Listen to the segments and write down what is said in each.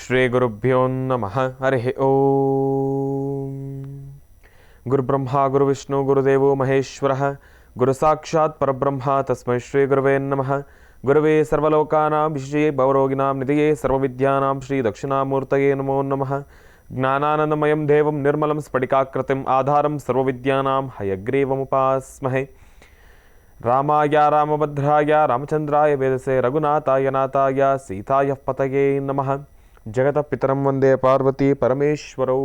ಶ್ರೀ ಗುರುಭ್ಯೋ ನಮಃ. ಹರಿ ಓಂ. ಗುರುಬ್ರಹ್ಮ ಗುರುವಿಷ್ಣು ಗುರುದೇವೋ ಮಹೇಶ್ವರಃ ಗುರು ಸಾಕ್ಷಾತ್ ಪರಬ್ರಹ್ಮ ತಸ್ಮೈ ಶ್ರೀ ಗುರುವೇ ನಮಃ. ಗುರುವೇ ಸರ್ವಲೋಕಾನಾಂ ವಿಶೇಷೇ ಭವರೋಗಿಣಾಂ ನಿಧಿಯೇ ಸರ್ವವಿದ್ಯಾನಾಂ ಶ್ರೀ ದಕ್ಷಿಣಾಮೂರ್ತಯೇ ನಮೋ ನಮಃ. ಜ್ಞಾನಾನಂದಮಯಂ ದೇವಂ ನಿರ್ಮಲಂ ಸ್ಫಟಿಕಾಕೃತಿಂ ಆಧಾರಂ ಸರ್ವವಿದ್ಯಾನಾಂ ಹಯಗ್ರೀವಮುಪಾಸ್ಮಹೇ. ರಾಮಾಯ ರಾಮಭದ್ರಾಯ ರಾಮಚಂದ್ರಾಯ ವೇದಸೆ ರಘುನಾಥಾಯ ನಾಥಾಯ ಸೀತಾಯ ಪತಯೇ ನಮಃ. ಜಗತಃ ಪಿತರಂ ವಂದೇ ಪಾರ್ವತಿ ಪರಮೇಶ್ವರೌ.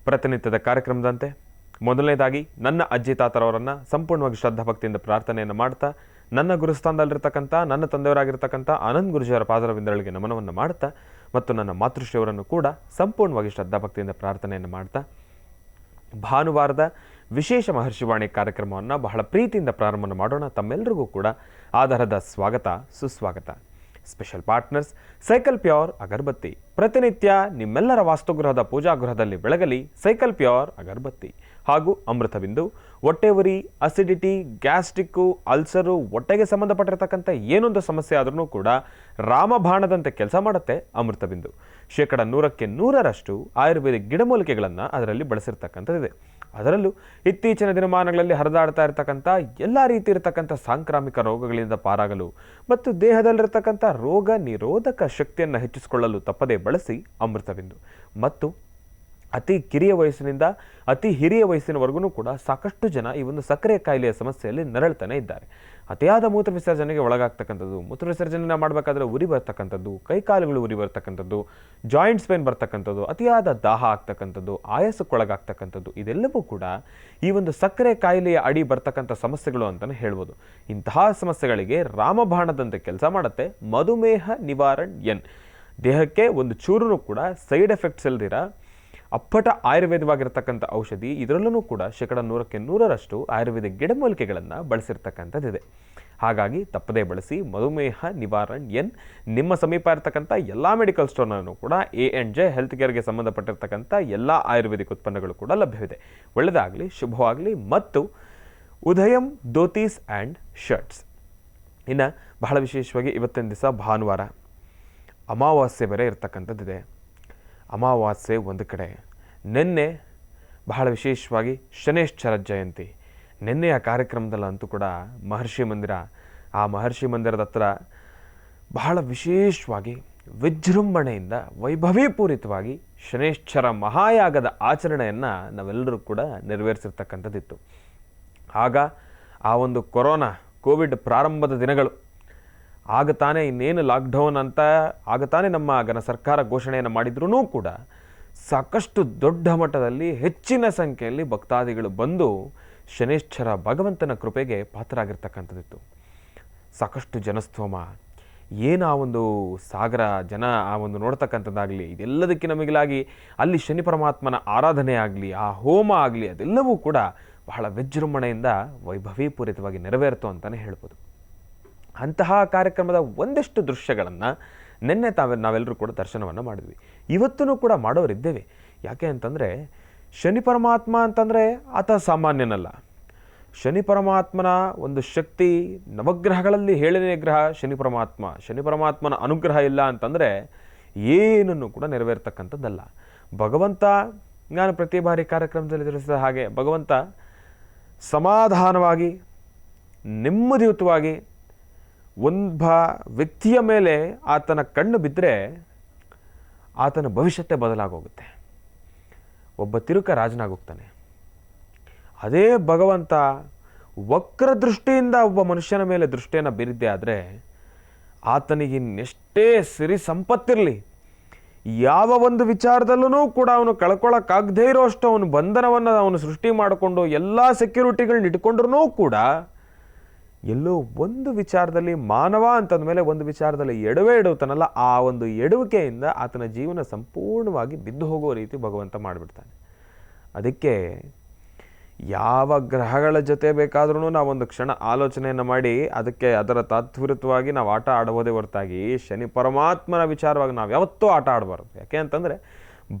ಪ್ರತಿನಿತ್ಯದ ಕಾರ್ಯಕ್ರಮದಂತೆ ಮೊದಲನೇದಾಗಿ ನನ್ನ ಅಜ್ಜಿ ತಾತರವರನ್ನು ಸಂಪೂರ್ಣವಾಗಿ ಶ್ರದ್ಧಾಭಕ್ತಿಯಿಂದ ಪ್ರಾರ್ಥನೆಯನ್ನು ಮಾಡ್ತಾ, ನನ್ನ ಗುರುಸ್ಥಾನದಲ್ಲಿರ್ತಕ್ಕಂಥ ನನ್ನ ತಂದೆಯವರಾಗಿರ್ತಕ್ಕಂಥ ಆನಂದ್ ಗುರುಜಿಯವರ ಪಾದರವಿಂದಗಳಿಗೆ ನಮನವನ್ನು ಮಾಡ್ತಾ, ಮತ್ತು ನನ್ನ ಮಾತೃಶ್ರೀಯವರನ್ನು ಕೂಡ ಸಂಪೂರ್ಣವಾಗಿ ಶ್ರದ್ಧಾಭಕ್ತಿಯಿಂದ ಪ್ರಾರ್ಥನೆಯನ್ನು ಮಾಡ್ತಾ, ಭಾನುವಾರದ ವಿಶೇಷ ಮಹರ್ಷಿವಾಣಿ ಕಾರ್ಯಕ್ರಮವನ್ನು ಬಹಳ ಪ್ರೀತಿಯಿಂದ ಪ್ರಾರಂಭ ಮಾಡೋಣ. ತಮ್ಮೆಲ್ಲರಿಗೂ ಕೂಡ ಆಧಾರದ ಸ್ವಾಗತ ಸುಸ್ವಾಗತ. ಸ್ಪೆಷಲ್ ಪಾರ್ಟ್ನರ್ಸ್ ಸೈಕಲ್ ಪ್ಯೂರ್ ಅಗರಬತ್ತಿ. ಪ್ರತಿನಿತ್ಯ ನಿಮ್ಮೆಲ್ಲರ ವಾಸ್ತುಗೃಹದ ಪೂಜಾಗೃಹದಲ್ಲಿ ಬೆಳಗಲಿ ಸೈಕಲ್ ಪ್ಯೂರ್ ಅಗರಬತ್ತಿ. ಹಾಗೂ ಅಮೃತಬಿಂದು. ಹೊಟ್ಟೆ ಉರಿ, ಅಸಿಡಿಟಿ, ಗ್ಯಾಸ್ಟ್ರಿಕ್ಕು, ಅಲ್ಸರು, ಹೊಟ್ಟೆಗೆ ಸಂಬಂಧಪಟ್ಟಿರ್ತಕ್ಕಂಥ ಏನೊಂದು ಸಮಸ್ಯೆ ಆದ್ರೂ ಕೂಡ ರಾಮಬಾಣದಂತೆ ಕೆಲಸ ಮಾಡುತ್ತೆ ಅಮೃತಬಿಂದು. 100% ಆಯುರ್ವೇದಿಕ್ ಗಿಡಮೂಲಿಕೆಗಳನ್ನು ಅದರಲ್ಲಿ ಬಳಸಿರ್ತಕ್ಕಂಥದ್ದಿದೆ. ಅದರಲ್ಲೂ ಇತ್ತೀಚಿನ ದಿನಮಾನಗಳಲ್ಲಿ ಹರಿದಾಡ್ತಾ ಇರತಕ್ಕಂಥ ಎಲ್ಲ ರೀತಿ ಇರತಕ್ಕಂಥ ಸಾಂಕ್ರಾಮಿಕ ರೋಗಗಳಿಂದ ಪಾರಾಗಲು ಮತ್ತು ದೇಹದಲ್ಲಿರ್ತಕ್ಕಂಥ ರೋಗ ನಿರೋಧಕ ಶಕ್ತಿಯನ್ನು ಹೆಚ್ಚಿಸಿಕೊಳ್ಳಲು ತಪ್ಪದೇ ಬಳಸಿ ಅಮೃತಬಿಂದು. ಮತ್ತು ಅತಿ ಕಿರಿಯ ವಯಸ್ಸಿನಿಂದ ಅತಿ ಹಿರಿಯ ವಯಸ್ಸಿನವರೆಗೂ ಕೂಡ ಸಾಕಷ್ಟು ಜನ ಈ ಒಂದು ಸಕ್ಕರೆ ಕಾಯಿಲೆಯ ಸಮಸ್ಯೆಯಲ್ಲಿ ನರಳ್ತಾನೆ ಇದ್ದಾರೆ. ಅತಿಯಾದ ಮೂತ್ರ ವಿಸರ್ಜನೆಗೆ ಒಳಗಾಗ್ತಕ್ಕಂಥದ್ದು, ಮೂತ್ರ ವಿಸರ್ಜನೆ ಮಾಡಬೇಕಾದ್ರೆ ಉರಿ ಬರ್ತಕ್ಕಂಥದ್ದು, ಕೈಕಾಲುಗಳು ಉರಿ ಬರ್ತಕ್ಕಂಥದ್ದು, ಜಾಯಿಂಟ್ಸ್ ಪೇನ್ ಬರ್ತಕ್ಕಂಥದ್ದು, ಅತಿಯಾದ ದಾಹ ಆಗ್ತಕ್ಕಂಥದ್ದು, ಆಯಾಸಕ್ಕೊಳಗಾಗ್ತಕ್ಕಂಥದ್ದು, ಇದೆಲ್ಲವೂ ಕೂಡ ಈ ಒಂದು ಸಕ್ಕರೆ ಕಾಯಿಲೆಯ ಅಡಿ ಬರ್ತಕ್ಕಂಥ ಸಮಸ್ಯೆಗಳು ಅಂತಲೇ ಹೇಳ್ಬೋದು. ಇಂತಹ ಸಮಸ್ಯೆಗಳಿಗೆ ರಾಮಬಾಣದಂತೆ ಕೆಲಸ ಮಾಡುತ್ತೆ ಮಧುಮೇಹ ನಿವಾರಣ್ ಎನ್. ದೇಹಕ್ಕೆ ಒಂದು ಚೂರು ಕೂಡ ಸೈಡ್ ಎಫೆಕ್ಟ್ಸ್ ಇಲ್ದಿರ ಅಪ್ಪಟ ಆಯುರ್ವೇದವಾಗಿರ್ತಕ್ಕಂಥ ಔಷಧಿ. ಇದರಲ್ಲೂ ಕೂಡ 100% ಆಯುರ್ವೇದಿಕ್ ಗಿಡಮೂಲಿಕೆಗಳನ್ನು ಬಳಸಿರ್ತಕ್ಕಂಥದ್ದಿದೆ. ಹಾಗಾಗಿ ತಪ್ಪದೇ ಬಳಸಿ ಮಧುಮೇಹ ನಿವಾರಣ್ ಎನ್. ನಿಮ್ಮ ಸಮೀಪ ಇರತಕ್ಕಂಥ ಎಲ್ಲ ಮೆಡಿಕಲ್ ಸ್ಟೋರ್ನಲ್ಲೂ ಕೂಡ A&J ಹೆಲ್ತ್ ಕೇರ್ಗೆ ಸಂಬಂಧಪಟ್ಟಿರ್ತಕ್ಕಂಥ ಎಲ್ಲ ಆಯುರ್ವೇದಿಕ್ ಉತ್ಪನ್ನಗಳು ಕೂಡ ಲಭ್ಯವಿದೆ. ಒಳ್ಳೆಯದಾಗಲಿ, ಶುಭವಾಗಲಿ. ಮತ್ತು ಉದಯಂ ಧೋತೀಸ್ ಆ್ಯಂಡ್ ಶರ್ಟ್ಸ್. ಇನ್ನು ಬಹಳ ವಿಶೇಷವಾಗಿ ಇವತ್ತಿನ ದಿವಸ ಭಾನುವಾರ, ಅಮಾವಾಸ್ಯೆ ಬೇರೆ ಇರ್ತಕ್ಕಂಥದ್ದಿದೆ. ಅಮಾವಾಸ್ಯೆ ಒಂದು ಕಡೆ, ನಿನ್ನೆ ಬಹಳ ವಿಶೇಷವಾಗಿ ಶನೇಶ್ಚರ ಜಯಂತಿ. ನಿನ್ನೆಯ ಕಾರ್ಯಕ್ರಮದಲ್ಲಂತೂ ಕೂಡ ಮಹರ್ಷಿ ಮಂದಿರ, ಆ ಮಹರ್ಷಿ ಮಂದಿರದ ಹತ್ರ ಬಹಳ ವಿಶೇಷವಾಗಿ ವಿಜೃಂಭಣೆಯಿಂದ ವೈಭವೀಪೂರಿತವಾಗಿ ಶನೇಶ್ಚರ ಮಹಾಯಾಗದ ಆಚರಣೆಯನ್ನು ನಾವೆಲ್ಲರೂ ಕೂಡ ನೆರವೇರಿಸಿರ್ತಕ್ಕಂಥದ್ದಿತ್ತು. ಆಗ ಆ ಒಂದು ಕೋವಿಡ್ ಪ್ರಾರಂಭದ ದಿನಗಳು ಆಗತಾನೆ, ಇನ್ನೇನು ಲಾಕ್ಡೌನ್ ಅಂತ ಆಗತಾನೆ ನಮ್ಮ ಸರ್ಕಾರ ಘೋಷಣೆಯನ್ನು ಮಾಡಿದ್ರೂ ಕೂಡ ಸಾಕಷ್ಟು ದೊಡ್ಡ ಮಟ್ಟದಲ್ಲಿ ಹೆಚ್ಚಿನ ಸಂಖ್ಯೆಯಲ್ಲಿ ಭಕ್ತಾದಿಗಳು ಬಂದು ಶನೇಶ್ಚರ ಭಗವಂತನ ಕೃಪೆಗೆ ಪಾತ್ರರಾಗಿರ್ತಕ್ಕಂಥದ್ದಿತ್ತು. ಸಾಕಷ್ಟು ಜನಸ್ತೋಮ, ಏನು ಆ ಒಂದು ಸಾಗರ ಜನ ಆ ಒಂದು ನೋಡ್ತಕ್ಕಂಥದ್ದಾಗಲಿ, ಇದೆಲ್ಲದಕ್ಕಿಂತ ಮಿಗಿಲಾಗಿ ಅಲ್ಲಿ ಶನಿ ಪರಮಾತ್ಮನ ಆರಾಧನೆ ಆಗಲಿ, ಆ ಹೋಮ ಆಗಲಿ, ಅದೆಲ್ಲವೂ ಕೂಡ ಬಹಳ ವಿಜೃಂಭಣೆಯಿಂದ ವೈಭವೀಪೂರಿತವಾಗಿ ನೆರವೇರಿತು ಅಂತಲೇ ಹೇಳ್ಬೋದು. ಅಂತಹ ಕಾರ್ಯಕ್ರಮದ ಒಂದಷ್ಟು ದೃಶ್ಯಗಳನ್ನು ನಿನ್ನೆ ನಾವೆಲ್ಲರೂ ಕೂಡ ದರ್ಶನವನ್ನು ಮಾಡಿದ್ವಿ. ಇವತ್ತೂ ಕೂಡ ಮಾಡೋರಿದ್ದೇವೆ. ಯಾಕೆ ಅಂತಂದರೆ ಶನಿ ಪರಮಾತ್ಮ ಅಂತಂದರೆ ಆತ ಸಾಮಾನ್ಯನಲ್ಲ. ಶನಿ ಪರಮಾತ್ಮನ ಒಂದು ಶಕ್ತಿ ನವಗ್ರಹಗಳಲ್ಲಿ 7ನೇ ಗ್ರಹ ಶನಿ ಪರಮಾತ್ಮ. ಶನಿ ಪರಮಾತ್ಮನ ಅನುಗ್ರಹ ಇಲ್ಲ ಅಂತಂದರೆ ಏನನ್ನು ಕೂಡ ನೆರವೇರ್ತಕ್ಕಂಥದ್ದಲ್ಲ. ಭಗವಂತ, ನಾನು ಪ್ರತಿ ಬಾರಿ ಕಾರ್ಯಕ್ರಮದಲ್ಲಿ ತಿಳಿಸಿದ ಹಾಗೆ, ಭಗವಂತ ಸಮಾಧಾನವಾಗಿ ನೆಮ್ಮದಿಯುತವಾಗಿ ಒಬ್ಬ ವ್ಯಕ್ತಿಯ ಮೇಲೆ ಆತನ ಕಣ್ಣು ಬಿದ್ದರೆ ಆತನ ಭವಿಷ್ಯತೆ ಬದಲಾಗೋಗುತ್ತೆ. ಒಬ್ಬ ತಿರುಕ ರಾಜನಾಗೋಗ್ತಾನೆ. ಅದೇ ಭಗವಂತ ವಕ್ರ ದೃಷ್ಟಿಯಿಂದ ಒಬ್ಬ ಮನುಷ್ಯನ ಮೇಲೆ ದೃಷ್ಟಿಯನ್ನು ಬೀರಿದ್ದೆ ಆದರೆ ಆತನಿಗೆ ಇನ್ನೆಷ್ಟೇ ಸಿರಿ ಸಂಪತ್ತಿರಲಿ, ಯಾವ ಒಂದು ವಿಚಾರದಲ್ಲೂ ಕೂಡ ಅವನು ಕಳ್ಕೊಳ್ಳೋಕ್ಕಾಗದೇ ಇರೋಷ್ಟು ಅವನು ಬಂಧನವನ್ನು ಅವನು ಸೃಷ್ಟಿ ಮಾಡಿಕೊಂಡು ಎಲ್ಲ ಸೆಕ್ಯೂರಿಟಿಗಳನ್ನ ಇಟ್ಕೊಂಡ್ರೂ ಕೂಡ ಎಲ್ಲೋ ಒಂದು ವಿಚಾರದಲ್ಲಿ ಮಾನವ ಅಂತಂದಮೇಲೆ ಒಂದು ವಿಚಾರದಲ್ಲಿ ಎಡವುತ್ತಾನಲ್ಲ, ಆ ಒಂದು ಎಡವಿಕೆಯಿಂದ ಆತನ ಜೀವನ ಸಂಪೂರ್ಣವಾಗಿ ಬಿದ್ದು ಹೋಗೋ ರೀತಿ ಭಗವಂತ ಮಾಡಿಬಿಡ್ತಾನೆ. ಅದಕ್ಕೆ ಯಾವ ಗ್ರಹಗಳ ಜೊತೆ ಬೇಕಾದ್ರೂ ನಾವೊಂದು ಕ್ಷಣ ಆಲೋಚನೆಯನ್ನು ಮಾಡಿ ಅದಕ್ಕೆ ಅದರ ತಾತ್ವಿರತವಾಗಿ ನಾವು ಆಟ ಆಡಬಹುದೇ ಹೊರತಾಗಿ ಶನಿ ಪರಮಾತ್ಮನ ವಿಚಾರವಾಗಿ ನಾವು ಯಾವತ್ತೂ ಆಟ ಆಡಬಾರ್ದು. ಯಾಕೆ ಅಂತಂದರೆ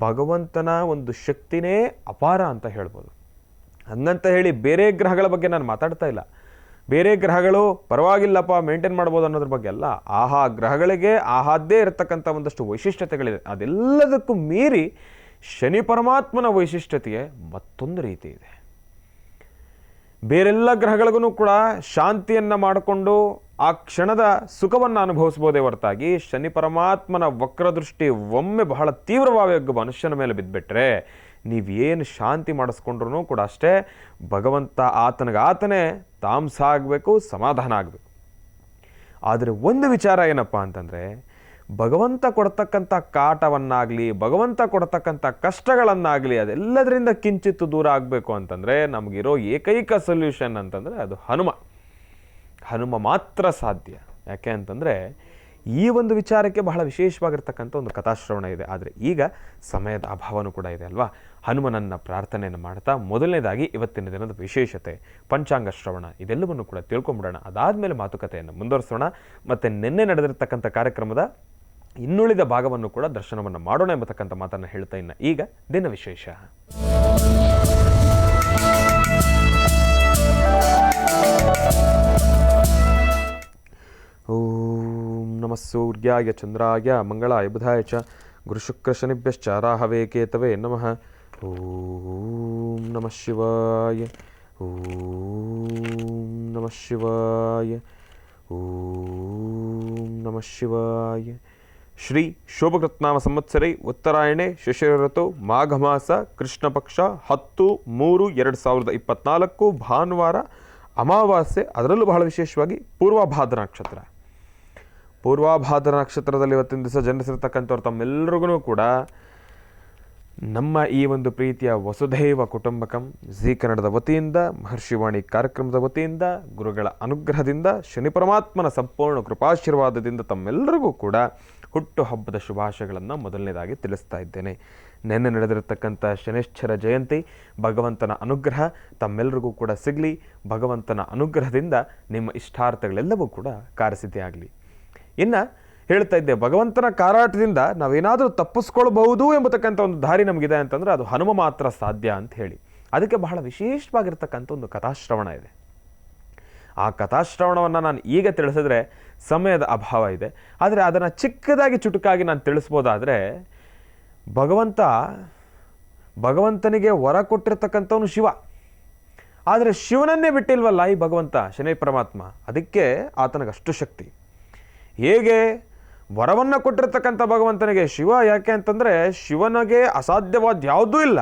ಭಗವಂತನ ಒಂದು ಶಕ್ತಿನೇ ಅಪಾರ ಅಂತ ಹೇಳ್ಬೋದು. ಹಂಗಂತ ಹೇಳಿ ಬೇರೆ ಗ್ರಹಗಳ ಬಗ್ಗೆ ನಾನು ಮಾತಾಡ್ತಾ ಇಲ್ಲ. ಬೇರೆ ಗ್ರಹಗಳು ಪರವಾಗಿಲ್ಲಪ್ಪ ಮೇಂಟೈನ್ ಮಾಡ್ಬೋದು ಅನ್ನೋದ್ರ ಬಗ್ಗೆ ಅಲ್ಲ. ಗ್ರಹಗಳಿಗೆ ಆಹಾದ್ದೇ ಇರತಕ್ಕಂಥ ಒಂದಷ್ಟು ವೈಶಿಷ್ಟ್ಯತೆಗಳಿದೆ. ಅದೆಲ್ಲದಕ್ಕೂ ಮೀರಿ ಶನಿ ಪರಮಾತ್ಮನ ವೈಶಿಷ್ಟ್ಯತೆಗೆ ಮತ್ತೊಂದು ರೀತಿ ಇದೆ. ಬೇರೆಲ್ಲ ಗ್ರಹಗಳಿಗೂ ಕೂಡ ಶಾಂತಿಯನ್ನು ಮಾಡಿಕೊಂಡು ಆ ಕ್ಷಣದ ಸುಖವನ್ನು ಅನುಭವಿಸ್ಬೋದೇ ಹೊರತಾಗಿ ಶನಿ ಪರಮಾತ್ಮನ ವಕ್ರದೃಷ್ಟಿ ಒಮ್ಮೆ ಬಹಳ ತೀವ್ರವಾಗಿ ಮನುಷ್ಯನ ಮೇಲೆ ಬಿದ್ದುಬಿಟ್ರೆ ನೀವೇನು ಶಾಂತಿ ಮಾಡಿಸ್ಕೊಂಡ್ರೂ ಕೂಡ ಅಷ್ಟೇ ಭಗವಂತ ಆತನೇ ತಾಮ್ಸ ಆಗಬೇಕು, ಸಮಾಧಾನ ಆಗಬೇಕು. ಆದರೆ ಒಂದು ವಿಚಾರ ಏನಪ್ಪ ಅಂತಂದರೆ, ಭಗವಂತ ಕೊಡ್ತಕ್ಕಂಥ ಕಾಟವನ್ನಾಗಲಿ, ಭಗವಂತ ಕೊಡ್ತಕ್ಕಂಥ ಕಷ್ಟಗಳನ್ನಾಗಲಿ ಅದೆಲ್ಲದರಿಂದ ಕಿಂಚಿತ್ತು ದೂರ ಆಗಬೇಕು ಅಂತಂದರೆ ನಮಗಿರೋ ಏಕೈಕ ಸೊಲ್ಯೂಷನ್ ಅಂತಂದರೆ ಅದು ಹನುಮ ಮಾತ್ರ ಸಾಧ್ಯ. ಯಾಕೆ ಅಂತಂದರೆ ಈ ಒಂದು ವಿಚಾರಕ್ಕೆ ಬಹಳ ವಿಶೇಷವಾಗಿರ್ತಕ್ಕಂಥ ಒಂದು ಕಥಾಶ್ರವಣ ಇದೆ. ಆದರೆ ಈಗ ಸಮಯದ ಅಭಾವನೂ ಕೂಡ ಇದೆ ಅಲ್ವಾ. ಹನುಮನನ್ನು ಪ್ರಾರ್ಥನೆಯನ್ನು ಮಾಡ್ತಾ ಮೊದಲನೇದಾಗಿ ಇವತ್ತಿನ ದಿನದ ವಿಶೇಷತೆ, ಪಂಚಾಂಗ ಶ್ರವಣ ಇದೆಲ್ಲವನ್ನು ಕೂಡ ತಿಳ್ಕೊಂಬಿಡೋಣ. ಅದಾದಮೇಲೆ ಮಾತುಕತೆಯನ್ನು ಮುಂದುವರಿಸೋಣ. ಮತ್ತು ನಿನ್ನೆ ನಡೆದಿರ್ತಕ್ಕಂಥ ಕಾರ್ಯಕ್ರಮದ ಇನ್ನುಳಿದ ಭಾಗವನ್ನು ಕೂಡ ದರ್ಶನವನ್ನು ಮಾಡೋಣ ಎಂಬತಕ್ಕಂಥ ಮಾತನ್ನು ಹೇಳ್ತಾ ಇನ್ನು ಈಗ ದಿನ ವಿಶೇಷ. ಓಂ ನಮಃ ಸೂರ್ಯಾಯ ಚಂದ್ರಾಯ ಮಂಗಳಾಯ ಬುಧಾಯ ಚ ಗುರುಶುಕ್ರಶನಿಭ್ಯಶ್ಚ ರಾಹವೇ ಕೇತವೇ ನಮಃ. ಓಂ ನಮಃ ಶಿವಾಯ. ಓಂ ನಮಃ ಶಿವಾಯ. ಓಂ ನಮಃ ಶಿವಾಯ. ಶ್ರೀ ಶೋಭಕೃತ್ನಾಮ ಸಂವತ್ಸರೈ ಉತ್ತರಾಯಣೆ ಶಿಶಿರ ಮಾಘ ಮಾಸ ಕೃಷ್ಣ ಪಕ್ಷ 10/3/2024 ಭಾನುವಾರ ಅಮಾವಾಸ್ಯೆ. ಅದರಲ್ಲೂ ಬಹಳ ವಿಶೇಷವಾಗಿ ಪೂರ್ವಭಾದ್ರ ನಕ್ಷತ್ರ. ಪೂರ್ವಭಾದ್ರ ನಕ್ಷತ್ರದಲ್ಲಿ ಇವತ್ತಿನ ದಿವಸ ಜನಿಸಿರ್ತಕ್ಕಂಥವ್ರು ತಮ್ಮೆಲ್ಲರಿಗೂ ಕೂಡ ನಮ್ಮ ಈ ಒಂದು ಪ್ರೀತಿಯ ವಸುಧೈವ ಕುಟುಂಬಕಂ ಜಿ ಕನ್ನಡದ ವತಿಯಿಂದ, ಮಹರ್ಷಿವಾಣಿ ಕಾರ್ಯಕ್ರಮದ ವತಿಯಿಂದ, ಗುರುಗಳ ಅನುಗ್ರಹದಿಂದ, ಶನಿ ಪರಮಾತ್ಮನ ಸಂಪೂರ್ಣ ಕೃಪಾಶೀರ್ವಾದದಿಂದ ತಮ್ಮೆಲ್ಲರಿಗೂ ಕೂಡ ಹುಟ್ಟು ಹಬ್ಬದ ಶುಭಾಶಯಗಳನ್ನು ಮೊದಲನೇದಾಗಿ ತಿಳಿಸ್ತಾ ಇದ್ದೇನೆ. ನೆನ್ನೆ ನಡೆದಿರತಕ್ಕಂಥ ಶನೈಶ್ಚರ ಜಯಂತಿ, ಭಗವಂತನ ಅನುಗ್ರಹ ತಮ್ಮೆಲ್ಲರಿಗೂ ಕೂಡ ಸಿಗಲಿ. ಭಗವಂತನ ಅನುಗ್ರಹದಿಂದ ನಿಮ್ಮ ಇಷ್ಟಾರ್ಥಗಳೆಲ್ಲವೂ ಕೂಡ ಕಾರ್ಯಸಿದ್ಧಿಯಾಗಲಿ. ಇನ್ನು ಹೇಳ್ತಾ ಇದ್ದೆ, ಭಗವಂತನ ಕಾರಾಟದಿಂದ ನಾವೇನಾದರೂ ತಪ್ಪಿಸ್ಕೊಳ್ಬಹುದು ಎಂಬತಕ್ಕಂಥ ಒಂದು ದಾರಿ ನಮಗಿದೆ ಅಂತಂದರೆ ಅದು ಹನುಮ ಮಾತ್ರ ಸಾಧ್ಯ ಅಂತ ಹೇಳಿ, ಅದಕ್ಕೆ ಬಹಳ ವಿಶೇಷವಾಗಿರ್ತಕ್ಕಂಥ ಒಂದು ಕಥಾಶ್ರವಣ ಇದೆ. ಆ ಕಥಾಶ್ರವಣವನ್ನು ನಾನು ಈಗ ತಿಳಿಸಿದ್ರೆ ಸಮಯದ ಅಭಾವ ಇದೆ. ಆದರೆ ಅದನ್ನು ಚಿಕ್ಕದಾಗಿ ಚುಟುಕಾಗಿ ನಾನು ತಿಳಿಸ್ಬೋದಾದರೆ, ಭಗವಂತನಿಗೆ ವರ ಕೊಟ್ಟಿರ್ತಕ್ಕಂಥವನು ಶಿವ. ಆದರೆ ಶಿವನನ್ನೇ ಬಿಟ್ಟಿಲ್ವಲ್ಲ ಈ ಭಗವಂತ ಶನಿ ಪರಮಾತ್ಮ. ಅದಕ್ಕೆ ಆತನಿಗಷ್ಟು ಶಕ್ತಿ. ಹೇಗೆ ವರವನ್ನು ಕೊಟ್ಟಿರ್ತಕ್ಕಂಥ ಭಗವಂತನಿಗೆ ಶಿವ, ಯಾಕೆ ಅಂತಂದರೆ ಶಿವನಿಗೆ ಅಸಾಧ್ಯವಾದ ಯಾವುದೂ ಇಲ್ಲ,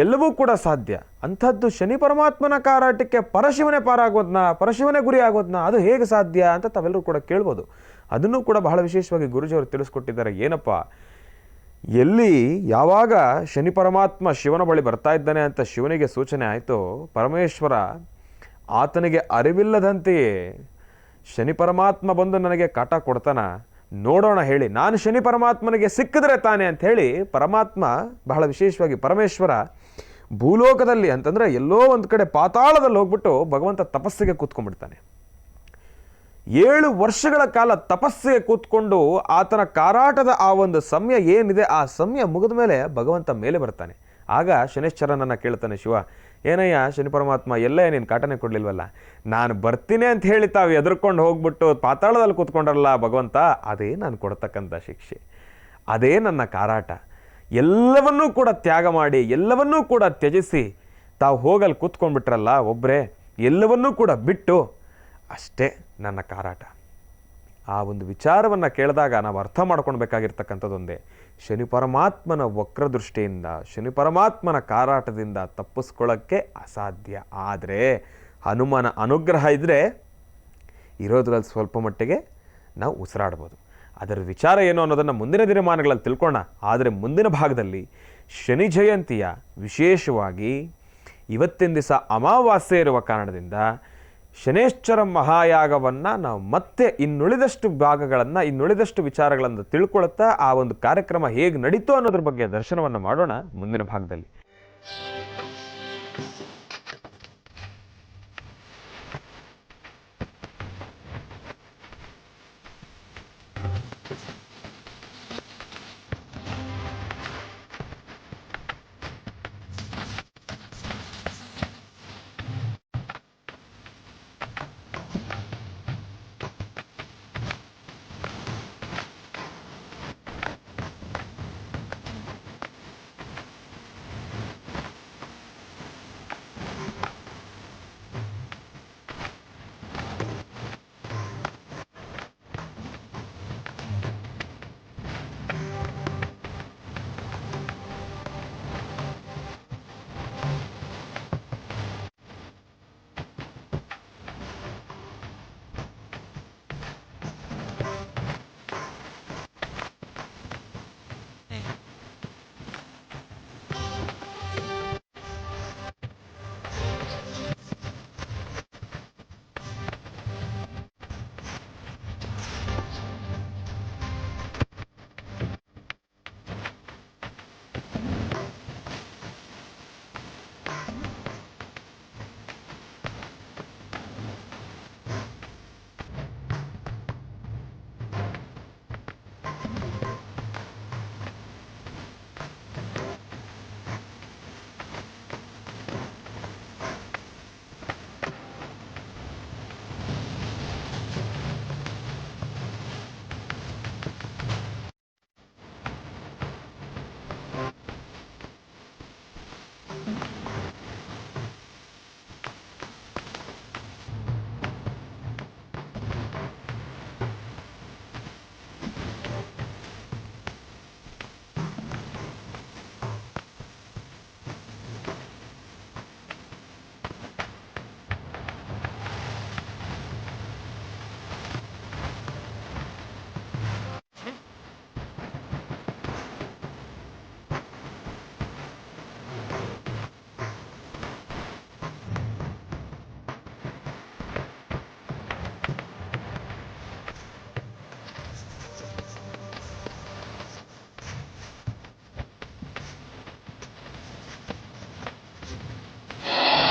ಎಲ್ಲವೂ ಕೂಡ ಸಾಧ್ಯ. ಅಂಥದ್ದು ಶನಿ ಪರಮಾತ್ಮನ ಕಾರಾಟಕ್ಕೆ ಪರಶಿವನೇ ಪಾರಾಗೋದ್ನ, ಪರಶಿವನೇ ಗುರಿ ಆಗೋದ್ನ, ಅದು ಹೇಗೆ ಸಾಧ್ಯ ಅಂತ ತಾವೆಲ್ಲರೂ ಕೂಡ ಕೇಳ್ಬೋದು. ಅದನ್ನು ಕೂಡ ಬಹಳ ವಿಶೇಷವಾಗಿ ಗುರುಜಿಯವರು ತಿಳಿಸ್ಕೊಟ್ಟಿದ್ದಾರೆ. ಏನಪ್ಪ, ಎಲ್ಲಿ ಯಾವಾಗ ಶನಿ ಪರಮಾತ್ಮ ಶಿವನ ಬಳಿ ಬರ್ತಾ ಇದ್ದಾನೆ ಅಂತ ಶಿವನಿಗೆ ಸೂಚನೆ ಆಯಿತು, ಪರಮೇಶ್ವರ ಆತನಿಗೆ ಅರಿವಿಲ್ಲದಂತೆಯೇ ಶನಿ ಪರಮಾತ್ಮ ಬಂದು ನನಗೆ ಕಾಟ ಕೊಡ್ತಾನ ನೋಡೋಣ ಹೇಳಿ, ನಾನು ಶನಿ ಪರಮಾತ್ಮನಿಗೆ ಸಿಕ್ಕಿದ್ರೆ ತಾನೆ ಅಂತ ಹೇಳಿ ಪರಮಾತ್ಮ, ಬಹಳ ವಿಶೇಷವಾಗಿ ಪರಮೇಶ್ವರ ಭೂಲೋಕದಲ್ಲಿ ಅಂತಂದರೆ ಎಲ್ಲೋ ಒಂದು ಕಡೆ ಪಾತಾಳದಲ್ಲಿ ಹೋಗ್ಬಿಟ್ಟು ಭಗವಂತ ತಪಸ್ಸಿಗೆ ಕೂತ್ಕೊಂಡ್ಬಿಡ್ತಾನೆ. 7 ವರ್ಷಗಳ ಕಾಲ ತಪಸ್ಸಿಗೆ ಕೂತ್ಕೊಂಡು ಆತನ ಕಾರಾಟದ ಆ ಒಂದು ಸಮಯ ಏನಿದೆ, ಆ ಸಮಯ ಮುಗಿದ ಮೇಲೆ ಭಗವಂತ ಮೇಲೆ ಬರ್ತಾನೆ. ಆಗ ಶನೈಶ್ಚರನನ್ನು ಕೇಳ್ತಾನೆ ಶಿವ, ಏನಯ್ಯ ಶನಿ ಪರಮಾತ್ಮ, ಎಲ್ಲ ನೀನು ಕಾಟನೆ ಕೊಡಲಿಲ್ವಲ್ಲ, ನಾನು ಬರ್ತೀನಿ ಅಂತ ಹೇಳಿ ತಾವು ಎದುರ್ಕೊಂಡು ಹೋಗ್ಬಿಟ್ಟು ಪಾತಾಳದಲ್ಲಿ ಕೂತ್ಕೊಂಡ್ರಲ್ಲ ಭಗವಂತ, ಅದೇ ನಾನು ಕೊಡ್ತಕ್ಕಂಥ ಶಿಕ್ಷೆ, ಅದೇ ನನ್ನ ಕಾರಾಟ. ಎಲ್ಲವನ್ನೂ ಕೂಡ ತ್ಯಾಗ ಮಾಡಿ, ಎಲ್ಲವನ್ನೂ ಕೂಡ ತ್ಯಜಿಸಿ ತಾವು ಹೋಗಲ್ಲಿ ಕೂತ್ಕೊಂಡ್ಬಿಟ್ರಲ್ಲ ಒಬ್ಬರೇ, ಎಲ್ಲವನ್ನೂ ಕೂಡ ಬಿಟ್ಟು, ಅಷ್ಟೇ ನನ್ನ ಕಾರಾಟ. ಆ ಒಂದು ವಿಚಾರವನ್ನು ಕೇಳಿದಾಗ ನಾವು ಅರ್ಥ ಮಾಡ್ಕೊಳ್ಬೇಕಾಗಿರ್ತಕ್ಕಂಥದ್ದೊಂದೇ, ಶನಿ ಪರಮಾತ್ಮನ ವಕ್ರದೃಷ್ಟಿಯಿಂದ, ಶನಿ ಪರಮಾತ್ಮನ ಕಾರಾಟದಿಂದ ತಪ್ಪಿಸ್ಕೊಳ್ಳೋಕ್ಕೆ ಅಸಾಧ್ಯ. ಆದರೆ ಹನುಮನ ಅನುಗ್ರಹ ಇದ್ದರೆ ಇರೋದ್ರಲ್ಲಿ ಸ್ವಲ್ಪ ಮಟ್ಟಿಗೆ ನಾವು ಉಸಿರಾಡ್ಬೋದು. ಅದರ ವಿಚಾರ ಏನು ಅನ್ನೋದನ್ನು ಮುಂದಿನ ದಿನಮಾನಗಳಲ್ಲಿ ತಿಳ್ಕೊಳ್ಳೋಣ. ಆದರೆ ಮುಂದಿನ ಭಾಗದಲ್ಲಿ ಶನಿ ಜಯಂತಿಯ ವಿಶೇಷವಾಗಿ ಇವತ್ತಿನ ದಿವಸ ಅಮಾವಾಸ್ಯೆ ಇರುವ ಕಾರಣದಿಂದ ಶನೈಶ್ಚರ ಮಹಾಯಾಗವನ್ನು ನಾವು ಮತ್ತೆ ಇನ್ನುಳಿದಷ್ಟು ಭಾಗಗಳನ್ನು, ಇನ್ನುಳಿದಷ್ಟು ವಿಚಾರಗಳನ್ನು ತಿಳ್ಕೊಳ್ತಾ ಆ ಒಂದು ಕಾರ್ಯಕ್ರಮ ಹೇಗೆ ನಡೀತು ಅನ್ನೋದ್ರ ಬಗ್ಗೆ ದರ್ಶನವನ್ನು ಮಾಡೋಣ ಮುಂದಿನ ಭಾಗದಲ್ಲಿ.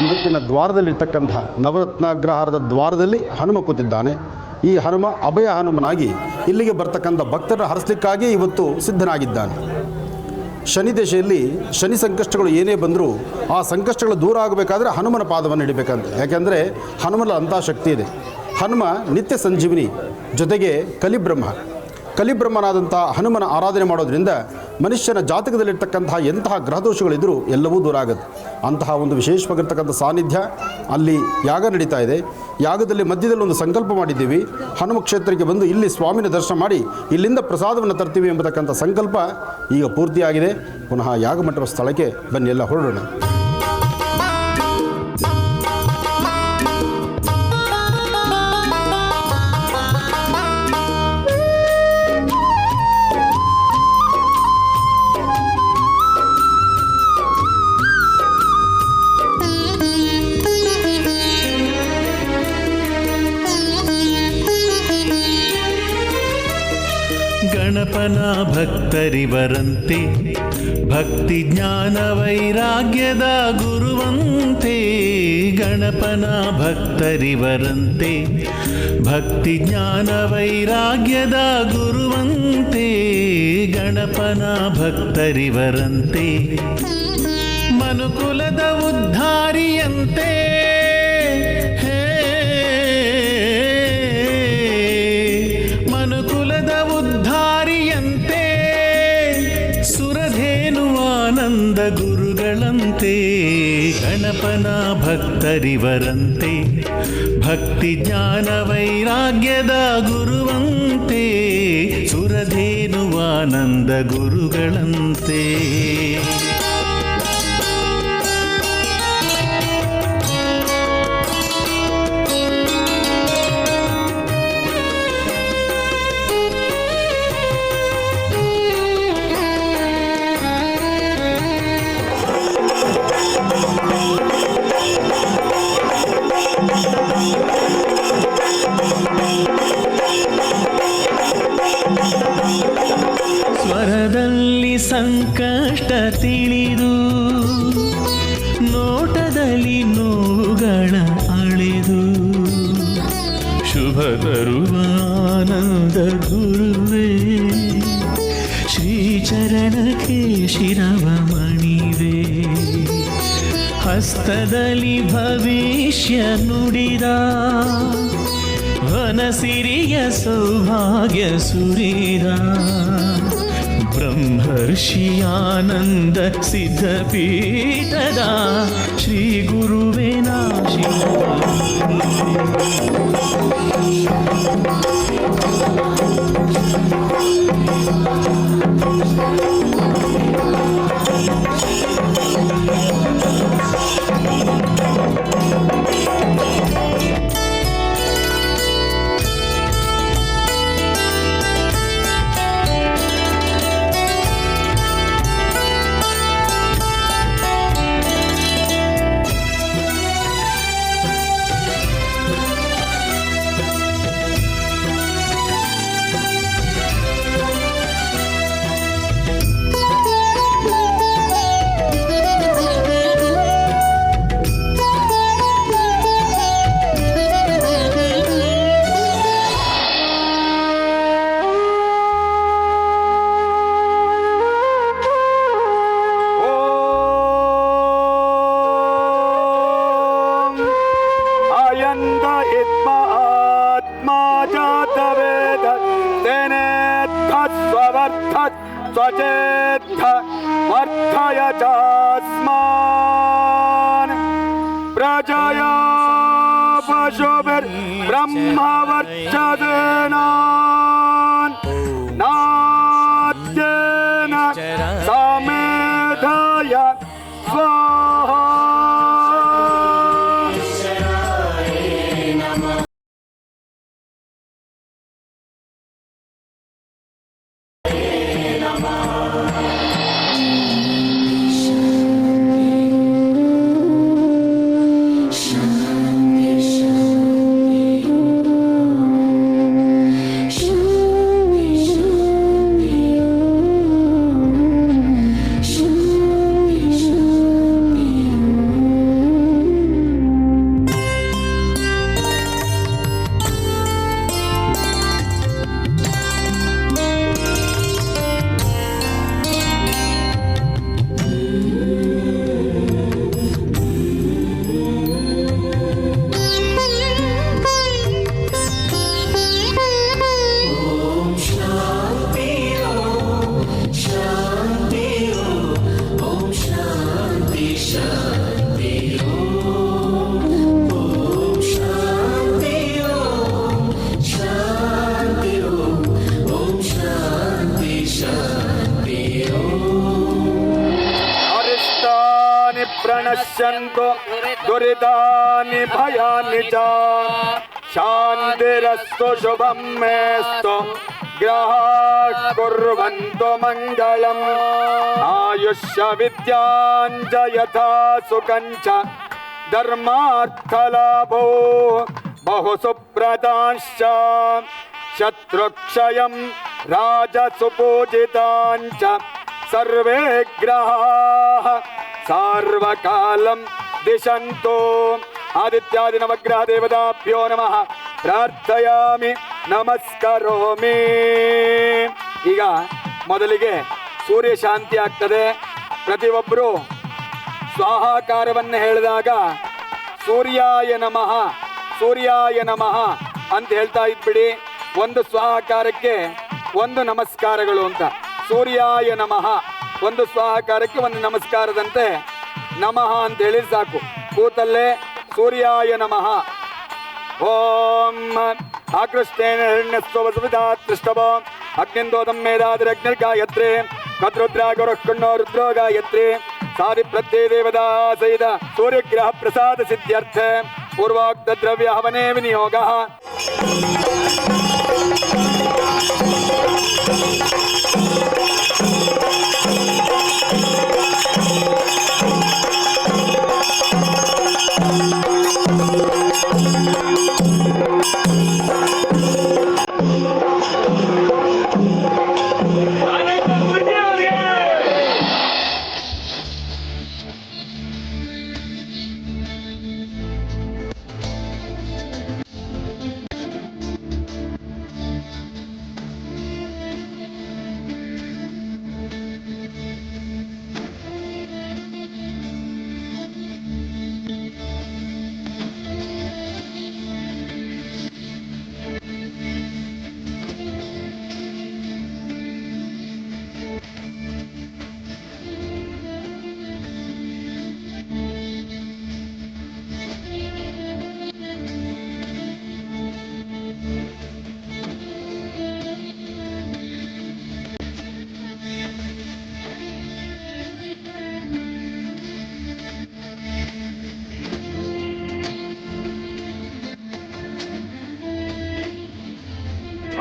ಮುತ್ತಿನ ದ್ವಾರದಲ್ಲಿರ್ತಕ್ಕಂಥ ನವರತ್ನಾಗ್ರಹಾರದ ದ್ವಾರದಲ್ಲಿ ಹನುಮ ಕೂತಿದ್ದಾನೆ. ಈ ಹನುಮ ಅಭಯ ಹನುಮನಾಗಿ ಇಲ್ಲಿಗೆ ಬರ್ತಕ್ಕಂಥ ಭಕ್ತರ ಹರಿಸಲಿಕ್ಕಾಗಿ ಇವತ್ತು ಸಿದ್ಧನಾಗಿದ್ದಾನೆ. ಶನಿ ದಶೆಯಲ್ಲಿ ಶನಿ ಸಂಕಷ್ಟಗಳು ಏನೇ ಬಂದರೂ ಆ ಸಂಕಷ್ಟಗಳು ದೂರ ಆಗಬೇಕಾದ್ರೆ ಹನುಮನ ಪಾದವನ್ನು ಹಿಡಿಬೇಕಂತ. ಯಾಕೆಂದರೆ ಹನುಮನ ಅಂಥ ಶಕ್ತಿ ಇದೆ. ಹನುಮ ನಿತ್ಯ ಸಂಜೀವಿನಿ, ಜೊತೆಗೆ ಕಲಿಬ್ರಹ್ಮನಾದಂಥ ಹನುಮನ ಆರಾಧನೆ ಮಾಡೋದ್ರಿಂದ ಮನುಷ್ಯನ ಜಾತಕದಲ್ಲಿರ್ತಕ್ಕಂತಹ ಎಂತಹ ಗ್ರಹದೋಷಗಳಿದ್ದರೂ ಎಲ್ಲವೂ ದೂರ ಆಗುತ್ತೆ. ಅಂತಹ ಒಂದು ವಿಶೇಷವಾಗಿರ್ತಕ್ಕಂಥ ಸಾನ್ನಿಧ್ಯ ಅಲ್ಲಿ ಯಾಗ ನಡೀತಾ ಇದೆ. ಯಾಗದಲ್ಲಿ ಮಧ್ಯದಲ್ಲಿ ಒಂದು ಸಂಕಲ್ಪ ಮಾಡಿದ್ದೀವಿ, ಹನುಮ ಕ್ಷೇತ್ರಕ್ಕೆ ಬಂದು ಇಲ್ಲಿ ಸ್ವಾಮಿನ ದರ್ಶನ ಮಾಡಿ ಇಲ್ಲಿಂದ ಪ್ರಸಾದವನ್ನು ತರ್ತೀವಿ ಎಂಬತಕ್ಕಂಥ ಸಂಕಲ್ಪ ಈಗ ಪೂರ್ತಿಯಾಗಿದೆ. ಪುನಃ ಯಾಗಮಂಟಪ ಸ್ಥಳಕ್ಕೆ ಬನ್ನಿ, ಎಲ್ಲ ಹೊರಡೋಣ. ಗಣಪನ ಭಕ್ತರಿವರಂತೆ, ಭಕ್ತಿ ಜ್ಞಾನ ವೈರಾಗ್ಯದ ಗುರುವಂತೆ. ಗಣಪನ ಭಕ್ತರಿವರಂತೆ, ಭಕ್ತಿ ಜ್ಞಾನ ವೈರಾಗ್ಯದ ಗುರುವಂತೆ. ಗಣಪನ ಭಕ್ತರಿವರಂತೆ, ಮನುಕುಲದ ಉದ್ಧಾರಿಯಂತೆ. ಸುರಧೇನುವಾನಂದ ಗುರುಗಳಂತೆ. ಗಣಪನ ಭಕ್ತರಿವರಂತೆ, ಭಕ್ತಿ ಜ್ಞಾನ ವೈರಾಗ್ಯದ ಗುರುವಂತೆ. ಸುರಧೇನುವಾನಂದ ಗುರುಗಳಂತೆ. ಸ್ವರದಲ್ಲಿ ಸಂಕಷ್ಟ ತಿಳಿದು, ನೋಟದಲ್ಲಿ ನೋವುಗಳ ಅಳೆದು, ಶುಭ ತರುವ ಆನಂದ ಗುರುವೇ, ಶ್ರೀಚರಣಕ್ಕೆ ಶಿರವ ಮಣಿವೆ. ಹಸ್ತದಲ್ಲಿ ಭವಿಷ್ಯ ನುಡಿದ, ವನಸಿರಿಯ ಸೌಭಾಗ್ಯ ಸುರಿದ. ಬ್ರಹ್ಮರ್ಷಿಯಾನಂದ ಸಿದ್ಧಪೀಠದ ಶ್ರೀ ಗುರುವೇ स्वचेत्थ वर्धय चास्मान् प्रजया पशुभिर्ब्रह्मवर्चसेन नाद्येन समेधय स्वाहा। नश्यन्तु दुरितानि भयानि च शान्तिरस्तु शुभं मेस्तु ग्रहाः कुर्वन्तु मङ्गलम् आयुष्य विद्याञ्च यथा सुखञ्च धर्मार्थलाभो बहु सुप्रदाश्च शत्रुक्षयं राजसुपूजिताञ्च सर्वे ग्रहाः सार्वकालं दिशन्तु आदित्यादि नवग्रह देवताभ्यो नमः ಪ್ರಾರ್ಥಯಾಮಿ ನಮಸ್ಕರೋಮಿ. ಈಗ ಮೊದಲಿಗೆ ಸೂರ್ಯ ಶಾಂತಿ ಆಗ್ತದೆ. ಪ್ರತಿಯೊಬ್ಬರು ಸ್ವಾಹಾಕಾರವನ್ನು ಹೇಳಿದಾಗ ಸೂರ್ಯಾಯ ನಮಃ ಸೂರ್ಯಾಯ ನಮಃ ಅಂತ ಹೇಳ್ತಾ ಇದ್ಬಿಡಿ. ಒಂದು ಸ್ವಾಹಾಕಾರಕ್ಕೆ ಒಂದು ನಮಸ್ಕಾರಗಳು ಅಂತ. ಸೂರ್ಯಾಯ ನಮಃ ಒಂದು ಸ್ವಾಹಾಕಾರಕ್ಕೆ ಒಂದು ನಮಸ್ಕಾರದಂತೆ ನಮಃ ಅಂತ ಹೇಳಿ ಸಾಕು. ಕೂತಲ್ಲೇ ಸೂರ್ಯಾಯ ನಮಃ. ಓಂ ಆಕೃಷ್ಟೇನ ಹಿರಣ್ಯಸ್ವ ವಸುವಿಧಾತೃಷ್ಟವ ಅಗ್ನಿಂದೋದಂ ಮೇಧಾದಿರಗ್ನಿರ್ಗಾಯತ್ರಿ ಕದ್ರುದ್ರಾ ಗುರುಃ ರುದ್ರೋ ಗಾಯತ್ರಿ ಸಾರಿ ಪ್ರತ್ಯೇ ದೇವತಾ ಸಹಿತ ಸೂರ್ಯಗ್ರಹ ಪ್ರಸಾದ ಸಿದ್ಧ್ಯರ್ಥ ಪೂರ್ವೋಕ್ತ ದ್ರವ್ಯ ಹವನೇ ವಿನಿಯೋಗ.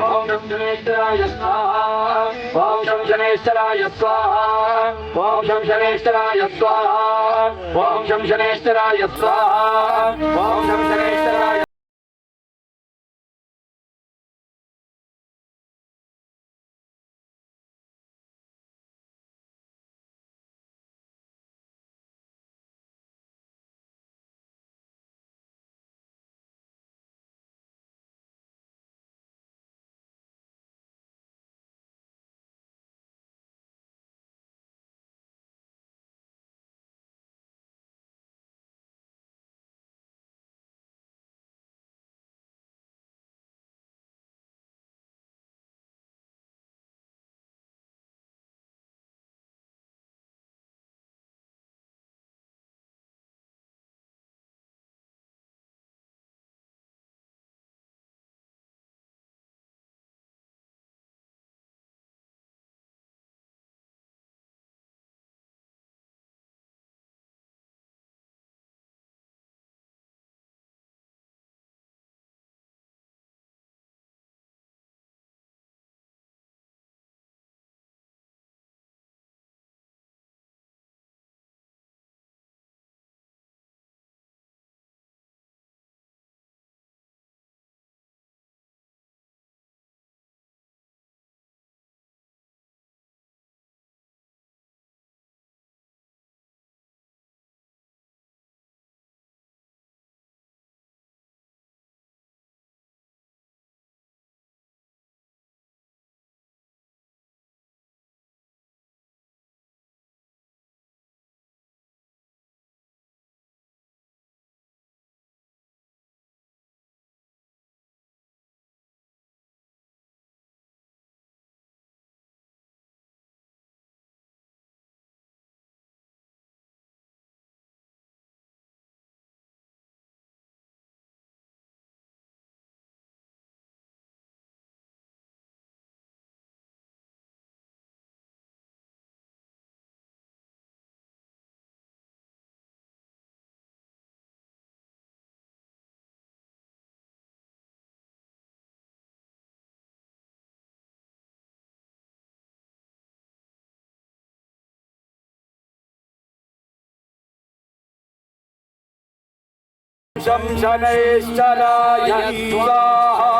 ओम शं शनेश्वराय स्वाहा ओम शं शनेश्वराय स्वाहा ओम शं शनेश्वराय स्वाहा ओम शं शनेश्वराय स्वाहा ओम शं शनेश्वराय शनैश्चराय स्वाहा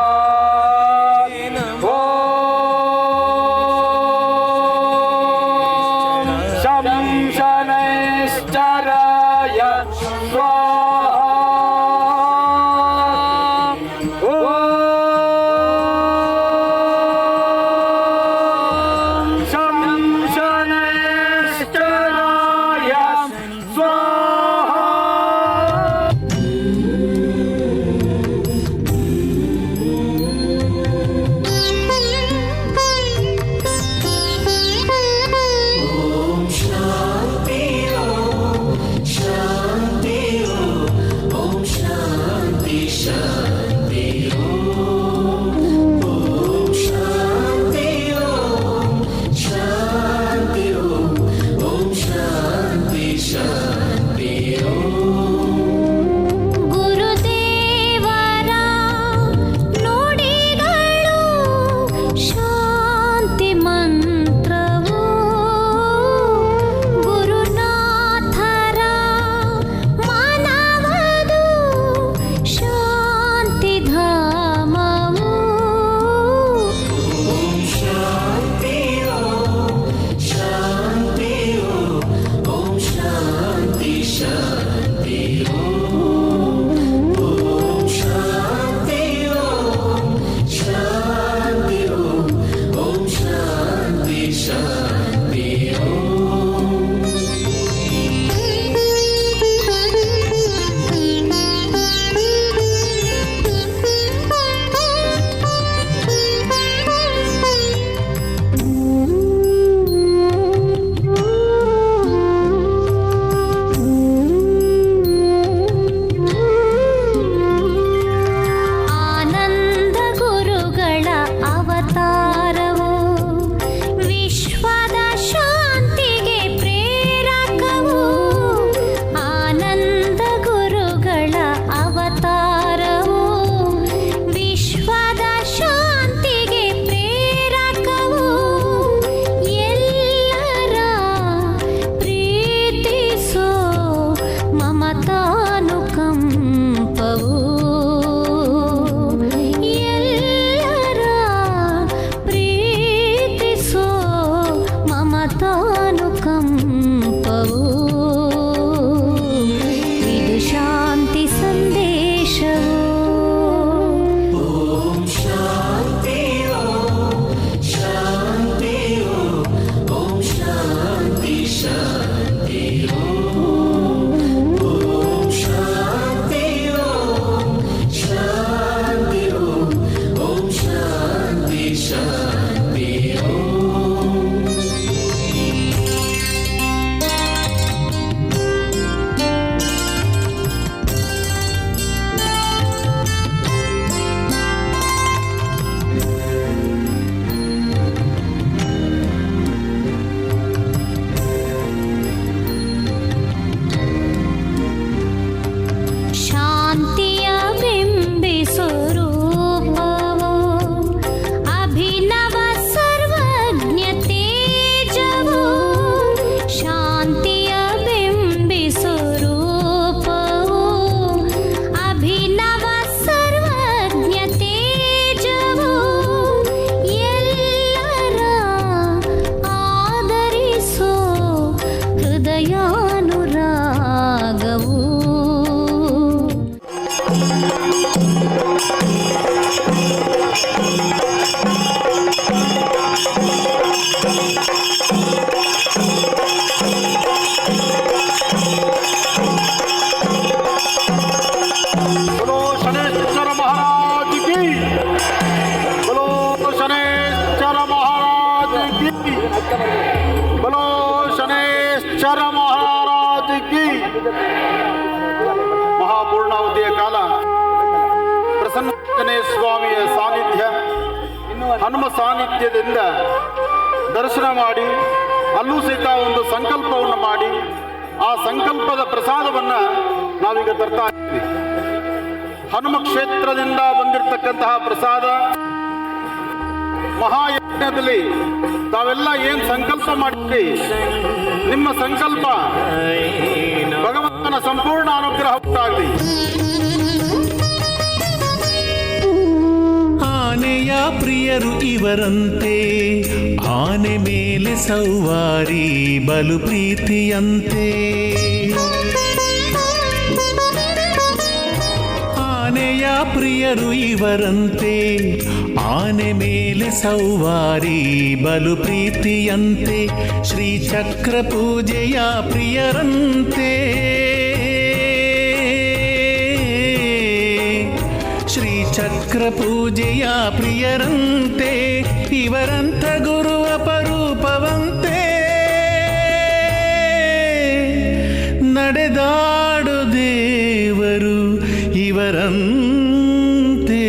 ॐ शनैश्चराय स्वाहा ॐ शनैश्चराय स्वाहा। बोलो शनैश्चर महाराज की। ಮಹಾಪೂರ್ಣಾವಧಿಯ ಕಾಲ ಪ್ರಸನ್ನ ಸ್ವಾಮಿಯ ಸಾನ್ನಿಧ್ಯ ಹನುಮ ಸಾನ್ನಿಧ್ಯದಿಂದ ದರ್ಶನ ಮಾಡಿ ಅಲ್ಲೂ ಸಹಿತ ಒಂದು ಸಂಕಲ್ಪವನ್ನು ಮಾಡಿ ಆ ಸಂಕಲ್ಪದ ಪ್ರಸಾದವನ್ನು ನಾವೀಗ ತರ್ತಾ ಇದ್ದೀವಿ. ಹನುಮ ಕ್ಷೇತ್ರದಿಂದ ಬಂದಿರತಕ್ಕಂತಹ ಪ್ರಸಾದ ಮಹಾಯಜ್ಞದಲ್ಲಿ ತಾವೆಲ್ಲ ಏನು ಸಂಕಲ್ಪ ಮಾಡಿದ್ರಿ, ನಿಮ್ಮ ಸಂಕಲ್ಪ ಭಗವಂತ ಪರಮಾತ್ಮನ ಸಂಪೂರ್ಣ ಅನುಗ್ರಹ ಉಂಟಾಗಲಿ. ಆನೆಯ ಪ್ರಿಯರು ಇವರಂತೆ, ಆನೆ ಮೇಲೆ ಸೌವಾರಿ ಬಲು ಪ್ರೀತಿಯಂತೆ. ಆನೆಯ ಪ್ರಿಯರು ಇವರಂತೆ, ಆನೆ ಮೇಲೆ ಸೌವಾರಿ ಬಲು ಪ್ರೀತಿಯಂತೆ. ಶ್ರೀಚಕ್ರ ಪೂಜೆಯ ಪ್ರಿಯರಂತೆ, ಶ್ರೀಚಕ್ರ ಪೂಜೆಯ ಪ್ರಿಯರಂತೆ. ಇವರಂತ ಗುರು ಅಪರೂಪವಂತೆ, ನಡೆದಾಡು ದೇವರು ಇವರಂತೆ.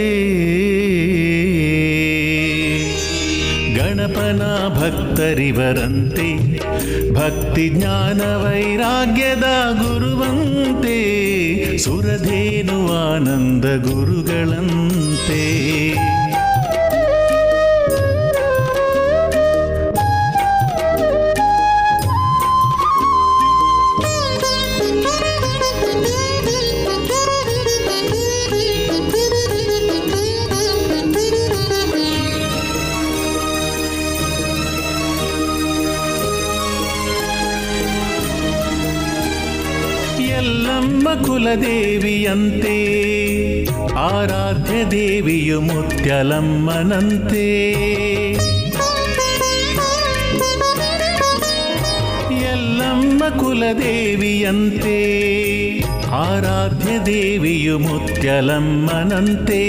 ಗಣಪನ ಭಕ್ತರಿವರಂತೆ, ಭಕ್ತಿ ಜ್ಞಾನ ವೈರಾಗ್ಯದ ಗುರುವಂತೆ. ಸುರಧೇನು ಆನಂದ ಗುರುಗಳಂತೆ. ಎಲ್ಲಮ್ಮ ಕುಲದೇವಿಯಂತೆ, ಆರಾಧ್ಯ ದೇವಿಯು ಮುತ್ಯಲಮ್ಮನಂತೆ. ಎಲ್ಲಮ್ಮ ಕುಲದೇವಿಯಂತೆ, ಆರಾಧ್ಯ ದೇವಿಯು ಮುತ್ಯಲಮ್ಮನಂತೆ.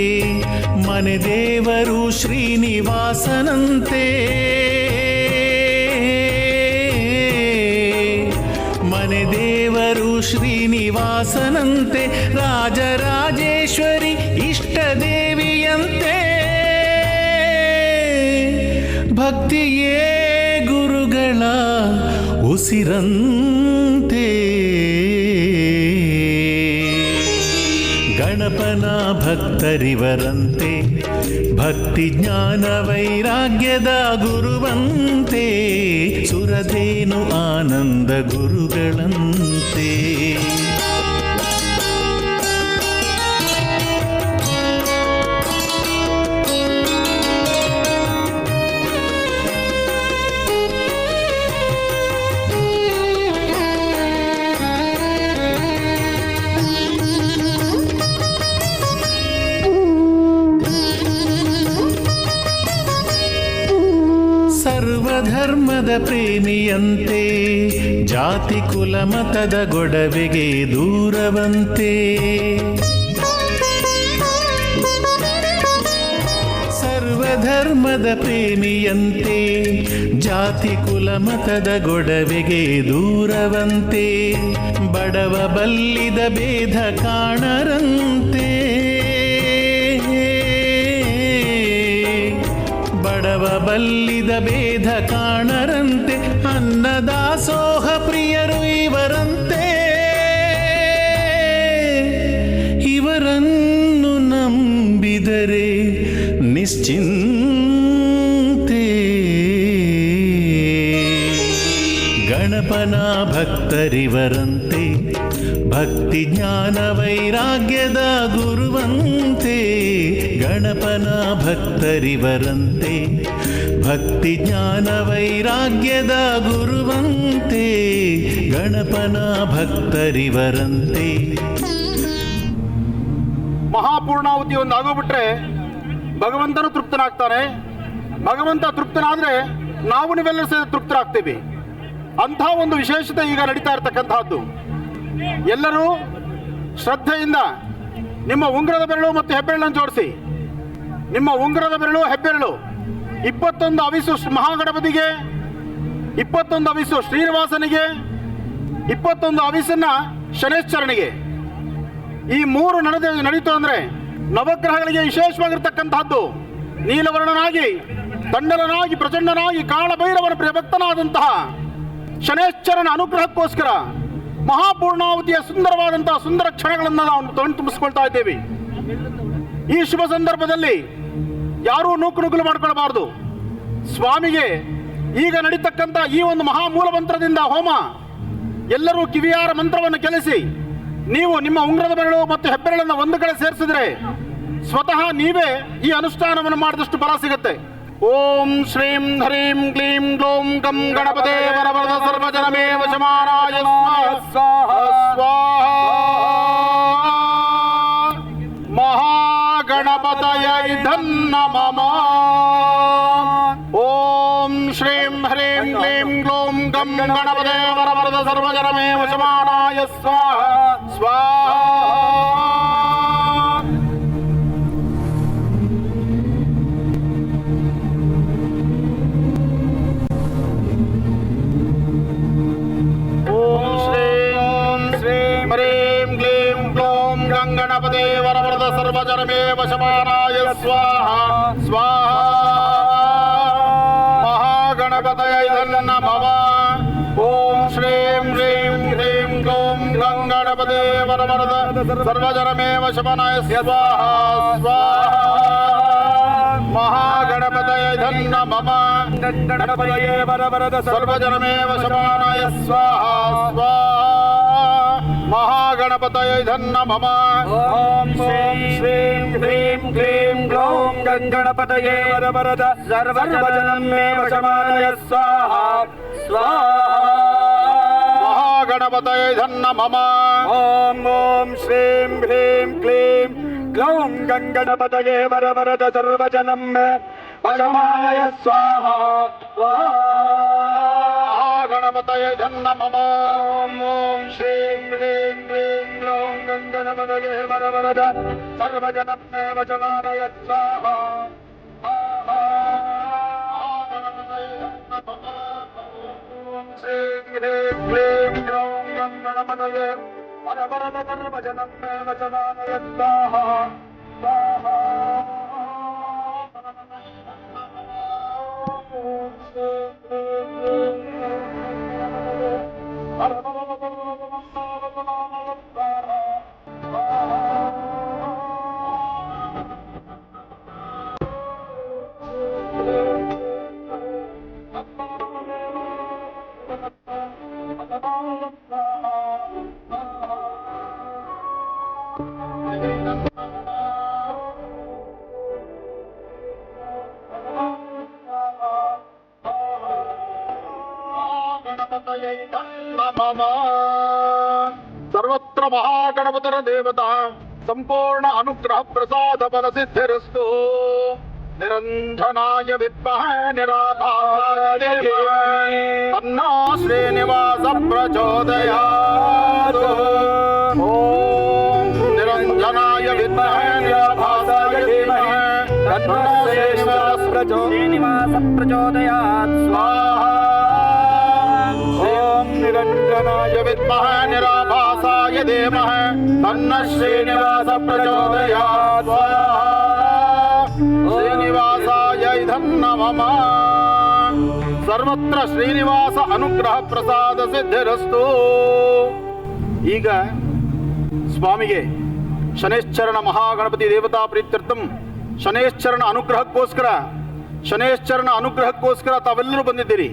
ಮನೆ ದೇವರು ಶ್ರೀನಿವಾಸನಂತೆ, ಮನೆ ದೇವರು ಶ್ರೀನಿವಾಸನಂತೆ. ರಾಜರಾಜೇಶ್ವರಿ ಇಷ್ಟ ದೇವಿಯಂತೆ, ಭಕ್ತಿಯೇ ಗುರುಗಳ ಉಸಿರಂತೆ. ಗಣಪನ ಭಕ್ತರಿವರಂತೆ, ಭಕ್ತಿ ಜ್ಞಾನ ವೈರಾಗ್ಯದ ಗುರುವಂತೆ. ಸುರಧೇನು ಆನಂದ ಗುರುಗಳಂತೆ. ಸರ್ವಧರ್ಮದ ಪ್ರೇಮಿಯಂತೆ, ಜಾತಿ ಕುಲ ಮತದ ಗೊಡವೆಗೆ ದೂರವಂತೆ. ಸರ್ವಧರ್ಮದ ಪ್ರೇಮಿಯಂತೆ, ಜಾತಿ ಕುಲ ಮತದ ಗೊಡವೆಗೆ ದೂರವಂತೆ. ಬಡವ ಬಲ್ಲಿದ ಭೇದ ಕಾಣರಂತೆ, ಬಡವ ಬಲ್ಲಿದ ಭೇದ ಕಾಣರಂತೆ. ಅನ್ನದಾಸೋಹ ಪ್ರಿಯರು ಇವರಂತೆ, ಇವರನ್ನು ನಂಬಿದರೆ ನಿಶ್ಚಿಂತೆ. ಗಣಪನ ಭಕ್ತರಿವರಂತೆ, ಭಕ್ತಿ ಜ್ಞಾನ ವೈರಾಗ್ಯದ ಗುರುವಂತೆ. ಗಣಪನ ಭಕ್ತರಿವರಂತೆ, ಭಕ್ತಿ ಜ್ಞಾನ ವೈರಾಗ್ಯದ ಗುರುವಂತೆ. ಗಣಪನ ಭಕ್ತರಿವರಂತೆ. ಮಹಾಪೂರ್ಣಾಹುತಿ ಒಂದು ಆಗೋಗ್ಬಿಟ್ರೆ ಭಗವಂತನು ತೃಪ್ತನಾಗ್ತಾನೆ. ಭಗವಂತ ತೃಪ್ತನಾದ್ರೆ ನಾವು ನೀವೆಲ್ಲರೂ ಸೇರಿ ತೃಪ್ತರಾಗ್ತೀವಿ. ಅಂಥ ಒಂದು ವಿಶೇಷತೆ ಈಗ ನಡೀತಾ ಇರತಕ್ಕಂತಹದ್ದು. ಎಲ್ಲರೂ ಶ್ರದ್ಧೆಯಿಂದ ನಿಮ್ಮ ಉಂಗುರದ ಬೆರಳು ಮತ್ತು ಹೆಬ್ಬೆರಳನ್ನು ಜೋಡಿಸಿ. ನಿಮ್ಮ ಉಂಗುರದ ಬೆರಳು ಹೆಬ್ಬೆರಳು 21 ಅವಿಸು ಮಹಾಗಣಪತಿಗೆ, 21 ಅವಿಸು ಶ್ರೀನಿವಾಸನಿಗೆ, 21 ಅವಿಸನ್ನ ಶನೇಶ್ವರನಿಗೆ. ಈ 3 ನಡೀತು ಅಂದ್ರೆ ನವಗ್ರಹಗಳಿಗೆ ವಿಶೇಷವಾಗಿರ್ತಕ್ಕಂತಹದ್ದು. ನೀಲವರ್ಣನಾಗಿ, ತಂಡಲನಾಗಿ, ಪ್ರಚಂಡನಾಗಿ, ಕಾಳಭೈರವನ ಪ್ರಿಯಭಕ್ತನಾದಂತಹ ಶನೇಶ್ವರನ ಅನುಗ್ರಹಕ್ಕೋಸ್ಕರ ಮಹಾಪೂರ್ಣಾವತಿಯ ಸುಂದರವಾದಂತಹ ಸುಂದರ ಕ್ಷಣಗಳನ್ನು ನಾವು ತುಂಬಿಸ್ಕೊಳ್ತಾ ಇದ್ದೇವೆ. ಈ ಶುಭ ಸಂದರ್ಭದಲ್ಲಿ ಯಾರೂ ನೂಕುನುಗ್ಗಲು ಮಾಡಿಕೊಳ್ಳಬಾರದು. ಸ್ವಾಮಿಗೆ ಈಗ ನಡೀತಕ್ಕಂಥ ಈ ಒಂದು ಮಹಾಮೂಲ ಮಂತ್ರದಿಂದ ಹೋಮ ಎಲ್ಲರೂ ಕಿವಿಯಾರ ಮಂತ್ರವನ್ನು ಕೆಲಸಿ ನೀವು ನಿಮ್ಮ ಉಂಗ್ರದ ಬೆರಳು ಮತ್ತು ಹೆಬ್ಬೆರಳನ್ನು ಒಂದು ಕಡೆ ಸೇರಿಸಿದ್ರೆ ಸ್ವತಃ ನೀವೇ ಈ ಅನುಷ್ಠಾನವನ್ನು ಮಾಡಿದಷ್ಟು ಫಲ ಸಿಗುತ್ತೆ. ಓಂ ಶ್ರೀಂ ಹ್ರೀಂ ಕ್ಲೀಂ ಗ್ಲೌಂ ಗಂ ಗಣಪತೆ ವರವರದ ಸರ್ವಜನಮೇ ವಶಮಾನಾಯ ಸ್ವಾಹಾ. ಮಹಾಗಣಪತಯೈ ನಮಃ. ಓಂ ಶ್ರೀಂ ಹ್ರೀಂ ಕ್ಲೀಂ ಗ್ಲೌಂ ಗಂ ಗಣಪತೆ ವರವರದ ಸರ್ವಜನಮೇ ವಶಮಾನಾಯ ಸ್ವಾಹಾ ಸ್ವಾಹಾ. ಗಣಪತಿ ವರವರದ ಸರ್ವಜನಮೇ ವಶಮಾನಾಯ ಸ್ವಾಹಾ ಸ್ವಾಹಾ. ಮಹಾಗಣಪತಯೈ ನಮಃ. ಓಂ ಶ್ರೀಂ ಹ್ರೀಂ ಕ್ಲೀಂ ಗ್ಲೌಂ ಗಂ ಗಣಪತಿ ವರವರದ ಸರ್ವಜನಮೇ ವಶಮಾನಾಯ ಸ್ವಾಹಾ ಸ್ವಾಹಾ. ಮಹಾಗಣಪತಯೈ ನಮಃ. ಗಣಪತಯೇ ವರವರದ ಸರ್ವಜನಮೇ ವಶಮಾನಾಯ ಸ್ವಾಹಾ ಸ್ವಾಹಾ. ಮಹಾಗಣಪತಯೈ ನಮಃ. ಓಂ ಶ್ರೀಂ ಹ್ರೀಂ ಕ್ಲೀಂ ಗ್ಲೌಂ ಗಣಪತಯೇ ವರವರದ ಸರ್ವಜನಮೇ ವಶಮಾನಾಯ ಸ್ವಾಹಾ ಸ್ವಾಹಾ. ಮಹಾಗಣಪತಯೈ ನಮಃ. ಓಂ ಶ್ರೀಂ ಹ್ರೀಂ ಕ್ಲೀಂ ಗ್ಲೌಂ ಗಣಪತಯೇ ವರವರದ ಸರ್ವಜನಮೇ ವಶಮಾನಾಯ ಸ್ವಾಹಾ ಸ್ವಾಹಾ. ಗಣಪತಯೈ ನಮಃ. ಓಂ ಶ್ರೀಂ ಹ್ರೀಂ ಕ್ಲೀಂ ಗ್ಲೌಂ ಗಣಪತಯೇ ವರವರದ ಸರ್ವಜನಮೇ ವಶಮಾನಾಯ ಸ್ವಾಹಾ ಸ್ವಾಹಾ. ಓಂ ಶ್ರೀಂ ಹ್ರೀಂ ಕ್ಲೀಂ ಗ್ಲೌಂ ಗಣಪತಯೇ ವರವರದ ಸರ್ವಜನಮೇ ವಶಮಾನಾಯ ಸ್ವಾಹಾ ಸ್ವಾಹಾ. ಸರ್ವತ್ರ ಮಹಾಗಣಪತರ ದೇವತಾ ಸಂಪೂರ್ಣ ಅನುಗ್ರಹ ಪ್ರಸಾದ ಬಲ ಸಿದ್ಧಿರಸ್ತು. ನಿರಂಜನಾಯ ವಿದ್ಮಹೇ ನಿರಾಧಾರಾಯ ಧೀಮಹಿ ತನ್ನೋ ಶ್ರೀನಿವಾಸ ಪ್ರಚೋದಯಾತ್. ಓಂ ನಿರಂಜನಾಯ ವಿದ್ಮಹೇ ನಿರಾಧಾರಾಯ ಧೀಮಹಿ ತನ್ನೋ ಶ್ರೀನಿವಾಸ ಪ್ರಚೋದಯಾತ್. ಸ್ವಾಹಾ. ಓಂ ನಿರಂಜನಾಯ ವಿದ್ಮಹೇ ನಿರಾಭಾಸಾಯ ಧೀಮಹಿ ತನ್ನೋ ಶ್ರೀನಿವಾಸ ಪ್ರಚೋದಯಾತ್. ಸ್ವಾಹಾ. ಶ್ರೀನಿವಾಸಾಯ ನಮಃ. ಸರ್ವತ್ರ ಶ್ರೀನಿವಾಸ ಅನುಗ್ರಹ ಪ್ರಸಾದ ಸಿದ್ಧಿರಸ್ತು. ಈಗ ಸ್ವಾಮಿಗೆ ಶನೇಶ್ಚರಣ ಮಹಾಗಣಪತಿ ದೇವತಾ ಪ್ರೀತ್ಯರ್ಥಂ ಶನೇಶ್ಚರಣ ಅನುಗ್ರಹಕ್ಕೋಸ್ಕರ ತಾವೆಲ್ಲರೂ ಬಂದಿದ್ದೀರಿ.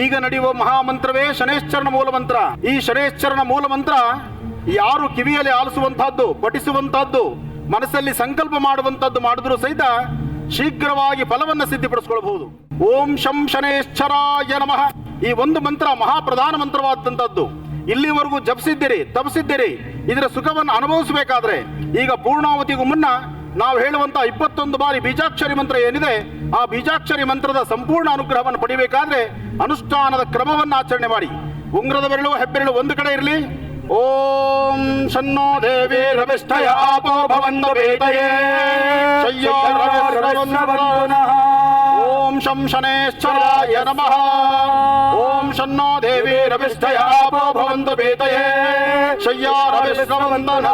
ಈಗ ನಡೆಯುವ ಮಹಾಮಂತ್ರವೇ ಶನೇಶ್ಚರಣ ಮೂಲ ಮಂತ್ರ. ಈ ಶನೇಶ್ಚರಣ ಮೂಲ ಮಂತ್ರ ಯಾರು ಕಿವಿಯಲ್ಲಿ ಆಲಿಸುವಂತಹದ್ದು, ಪಠಿಸುವಂತಹದ್ದು, ಮನಸ್ಸಲ್ಲಿ ಸಂಕಲ್ಪ ಮಾಡುವಂತಹದ್ದು ಮಾಡಿದ್ರೂ ಸಹಿತ ಶೀಘ್ರವಾಗಿ ಫಲವನ್ನು ಸಿದ್ಧಿಪಡಿಸಿಕೊಳ್ಳಬಹುದು. ಓಂ ಶಂ ಶನೇಶ್ಚರಾಯ ನಮಃ. ಈ ಒಂದು ಮಂತ್ರ ಮಹಾಪ್ರಧಾನ ಮಂತ್ರವಾದಂತಹದ್ದು. ಇಲ್ಲಿವರೆಗೂ ಜಪಿಸಿದ್ದೀರಿ, ತಪಸಿದ್ದೀರಿ. ಇದರ ಸುಖವನ್ನು ಅನುಭವಿಸಬೇಕಾದ್ರೆ ಈಗ ಪೂರ್ಣಾವತಿಗೂ ಮುನ್ನ ನಾವು ಹೇಳುವಂತಹ 21 ಬಾರಿ ಬೀಜಾಕ್ಷರಿ ಮಂತ್ರ ಏನಿದೆ, ಆ ಬೀಜಾಕ್ಷರಿ ಮಂತ್ರದ ಸಂಪೂರ್ಣ ಅನುಗ್ರಹವನ್ನು ಪಡಿಬೇಕಾದ್ರೆ ಅನುಷ್ಠಾನದ ಕ್ರಮವನ್ನು ಆಚರಣೆ ಮಾಡಿ. ಉಂಗ್ರದ ಬೆರಳು ಹೆಬ್ಬೆರಳು ಒಂದು ಕಡೆ ಇರಲಿ. ಓಂ ಶನ್ನೋ ದೇವಿ ರವಿಷ್ಠಯ ಆಪೋ ಭವಂತು ವೇದಯೇ ಶಯ್ಯೋ ರವಿಷ್ಠವನ್ನಃ. ಓಂ ಶಂ ಶನೇಶ್ಚರಾಯ ನಮಃ. ಓಂ ಶನ್ನೋ ದೇವಿ ರವಿಷ್ಠಯ ಆಪೋ ಭವಂತು ವೇದಯೇ ಶಯ್ಯೋ ರವಿಷ್ಠವನ್ನಃ.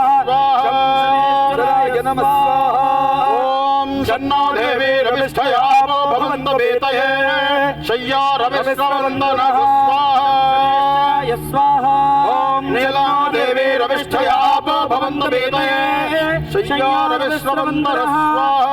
ಓಂ ಶನ್ನೋ ದೇವಿ ರವಿಷ್ಠಯ ಆಪೋ ಭವಂತು ವೇದಯೇ ಶಯ್ಯೋ ರವಿಷ್ಠವನ್ನಃ. ಸ್ವಾಹಾ. ಓಂ ನೀಲಾ ದೇವಿ ರವಿಷ್ಠಯ ಆಪೋ ಭವಂತು ವೇದಯೇ ಶಯ್ಯೋ ರವಿಷ್ಠವನ್ನಃ. ಸ್ವಾಹಾ.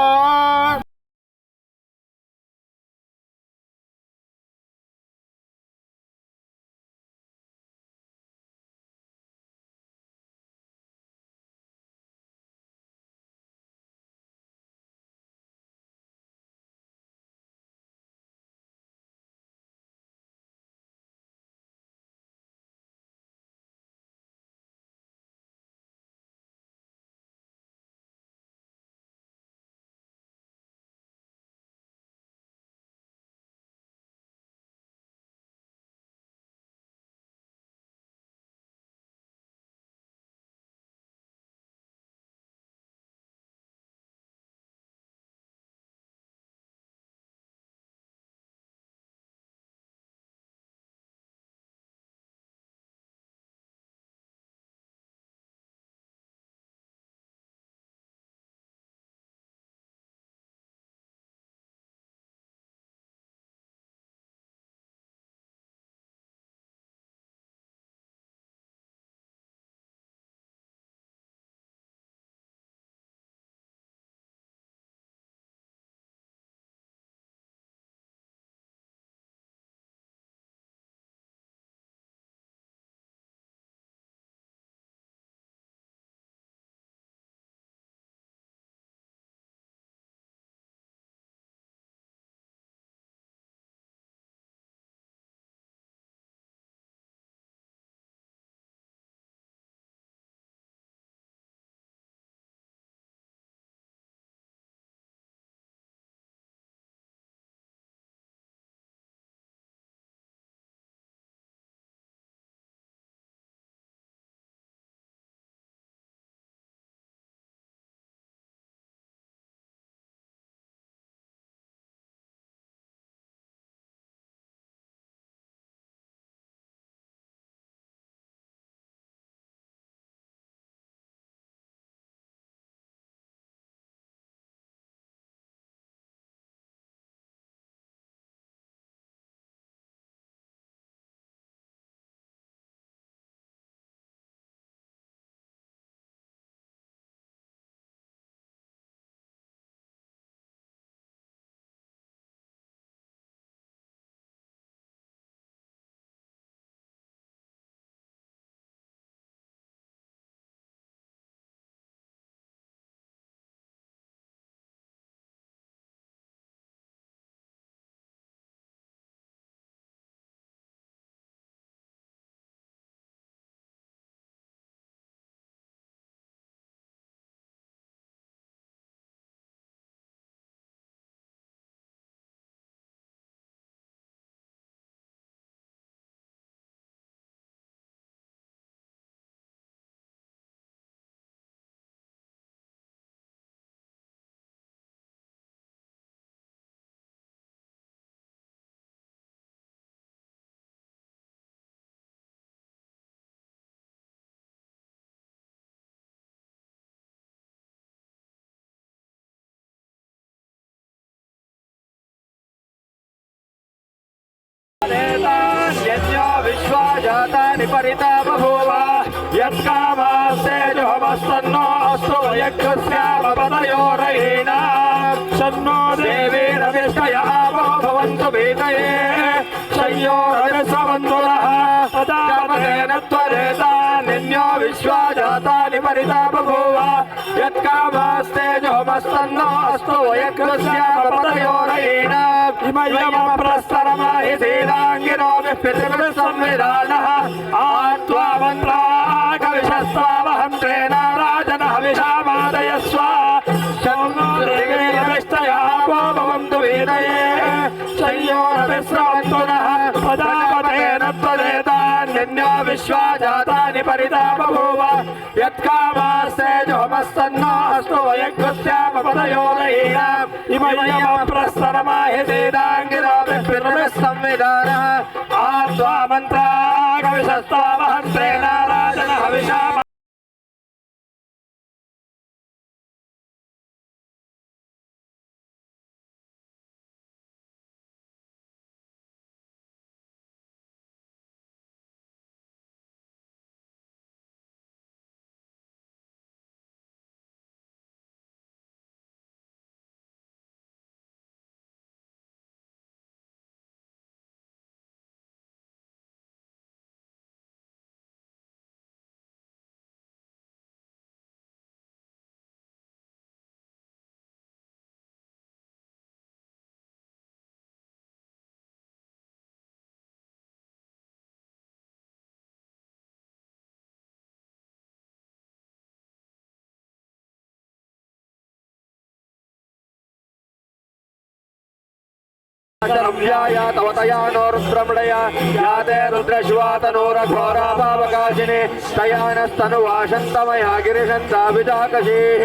परिता बभूव यत्कामास्ते जुहमस्तन्नो अस्तु वयक्षस्यामपदयोरयेण शन्नो देवीरविष्टया भवन्तु भीतये शय्योरविश्वबन्धुरः तदावतेन त्वरेता निन्यो विश्वाजातानि परिता बभूव यत्कामास्ते जुहमस्तन्नो अस्तु वयक्षस्यामपदयोरयेण इमयमप्रस्तरमाहि सीलाङ्गिनो विपितृभिः संविधानः आत्वामन्त्राकविशस्त्वावहं त्रेण राजन हविषामादयस्व शन्नो देवीरविष्टया भवन्तु वेदये शय्योरविश्रवन्तु नः पदापतेन त्वदेतान्यन्यो विश्वाजातानि परिता बभूव यत्कामास्ते जुहमस्तन्नो अस्तु वयकृत्यामपदयोरयेण इमयमप्रस्तरमाहि सीलाङ्गिनो विपितृभिः संविधानः आत्वामन्त्राकविशस्त्वावहं त्रेण राजन हविषा तवतया नो रुद्रमृडया याते रुद्रश्वातनूरघोरा पावकाशिने तया नस्तनुवाशन्तमया गिरिशन्ताभिजाकशीः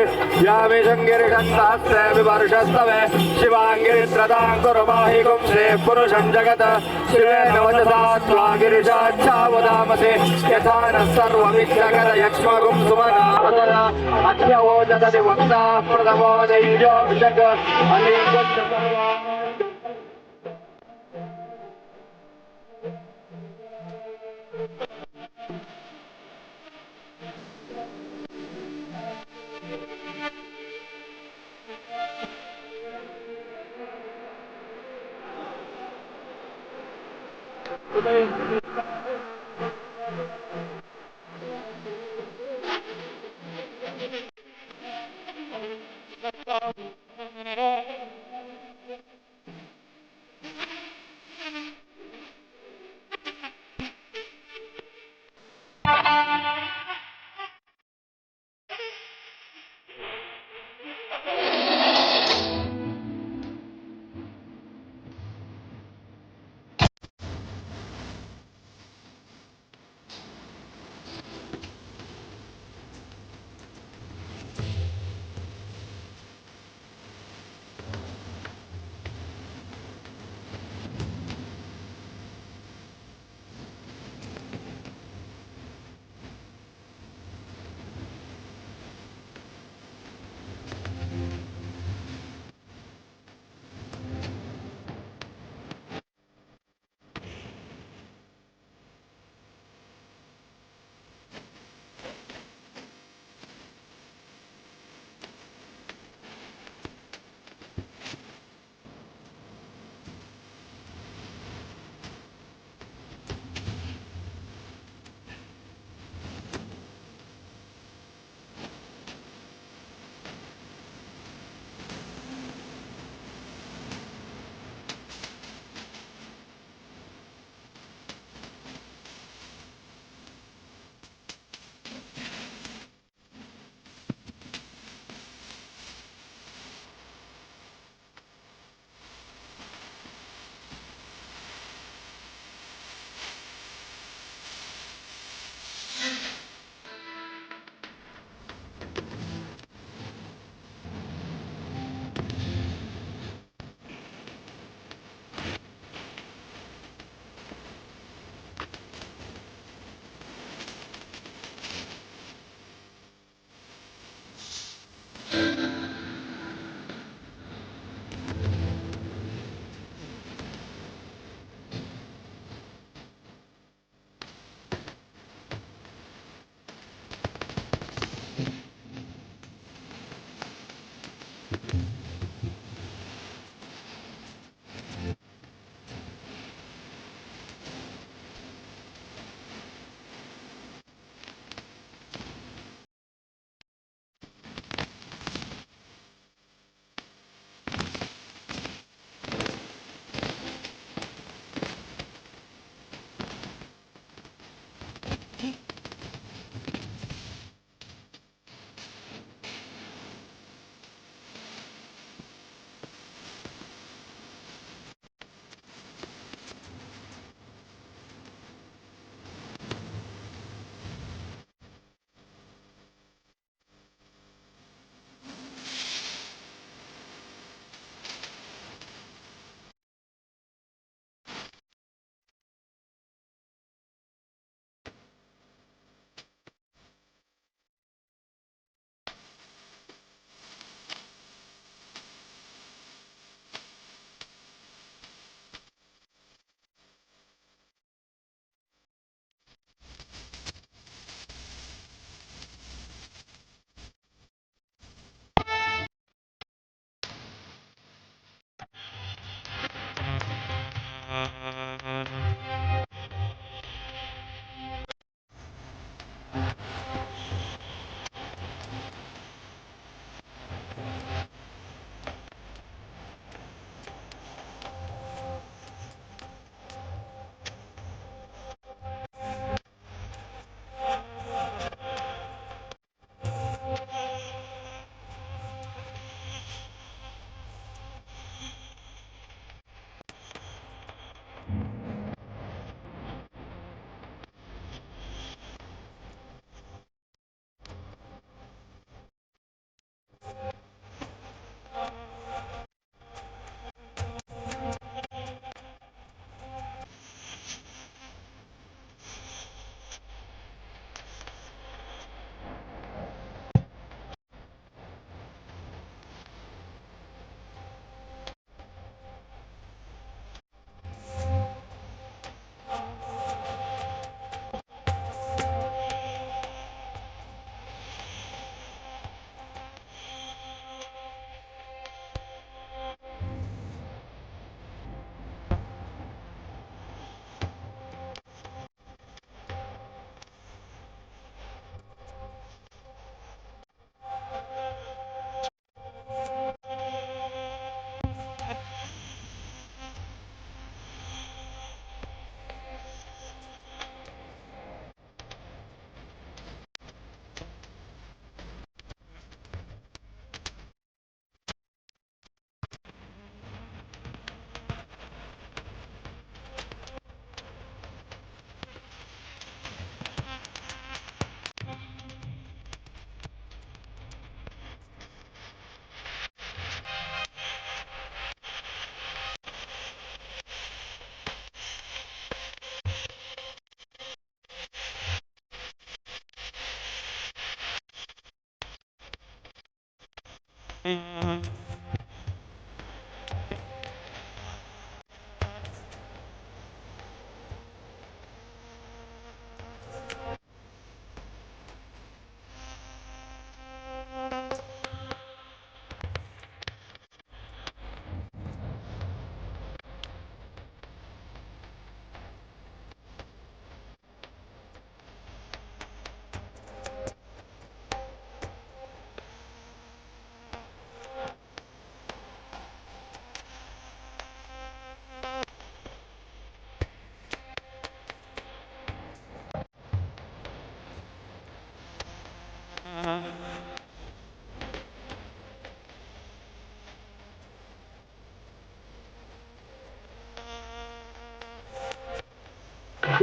यामि शङ्गिरिशन्तास्ते विवर्षस्तवे शिवाङ्गिरित्रदां कुरुमाहि गुंसे पुरुषं जगत् शिवेन वचसा त्वा गिरिशाच्छावदामसि यथा नः सर्वमित्यगत यक्ष्मगुं सुमनावतल अध्यवोचदति वक्ता प्रथमो दैजो विशक अलीकुञ्च सर्वा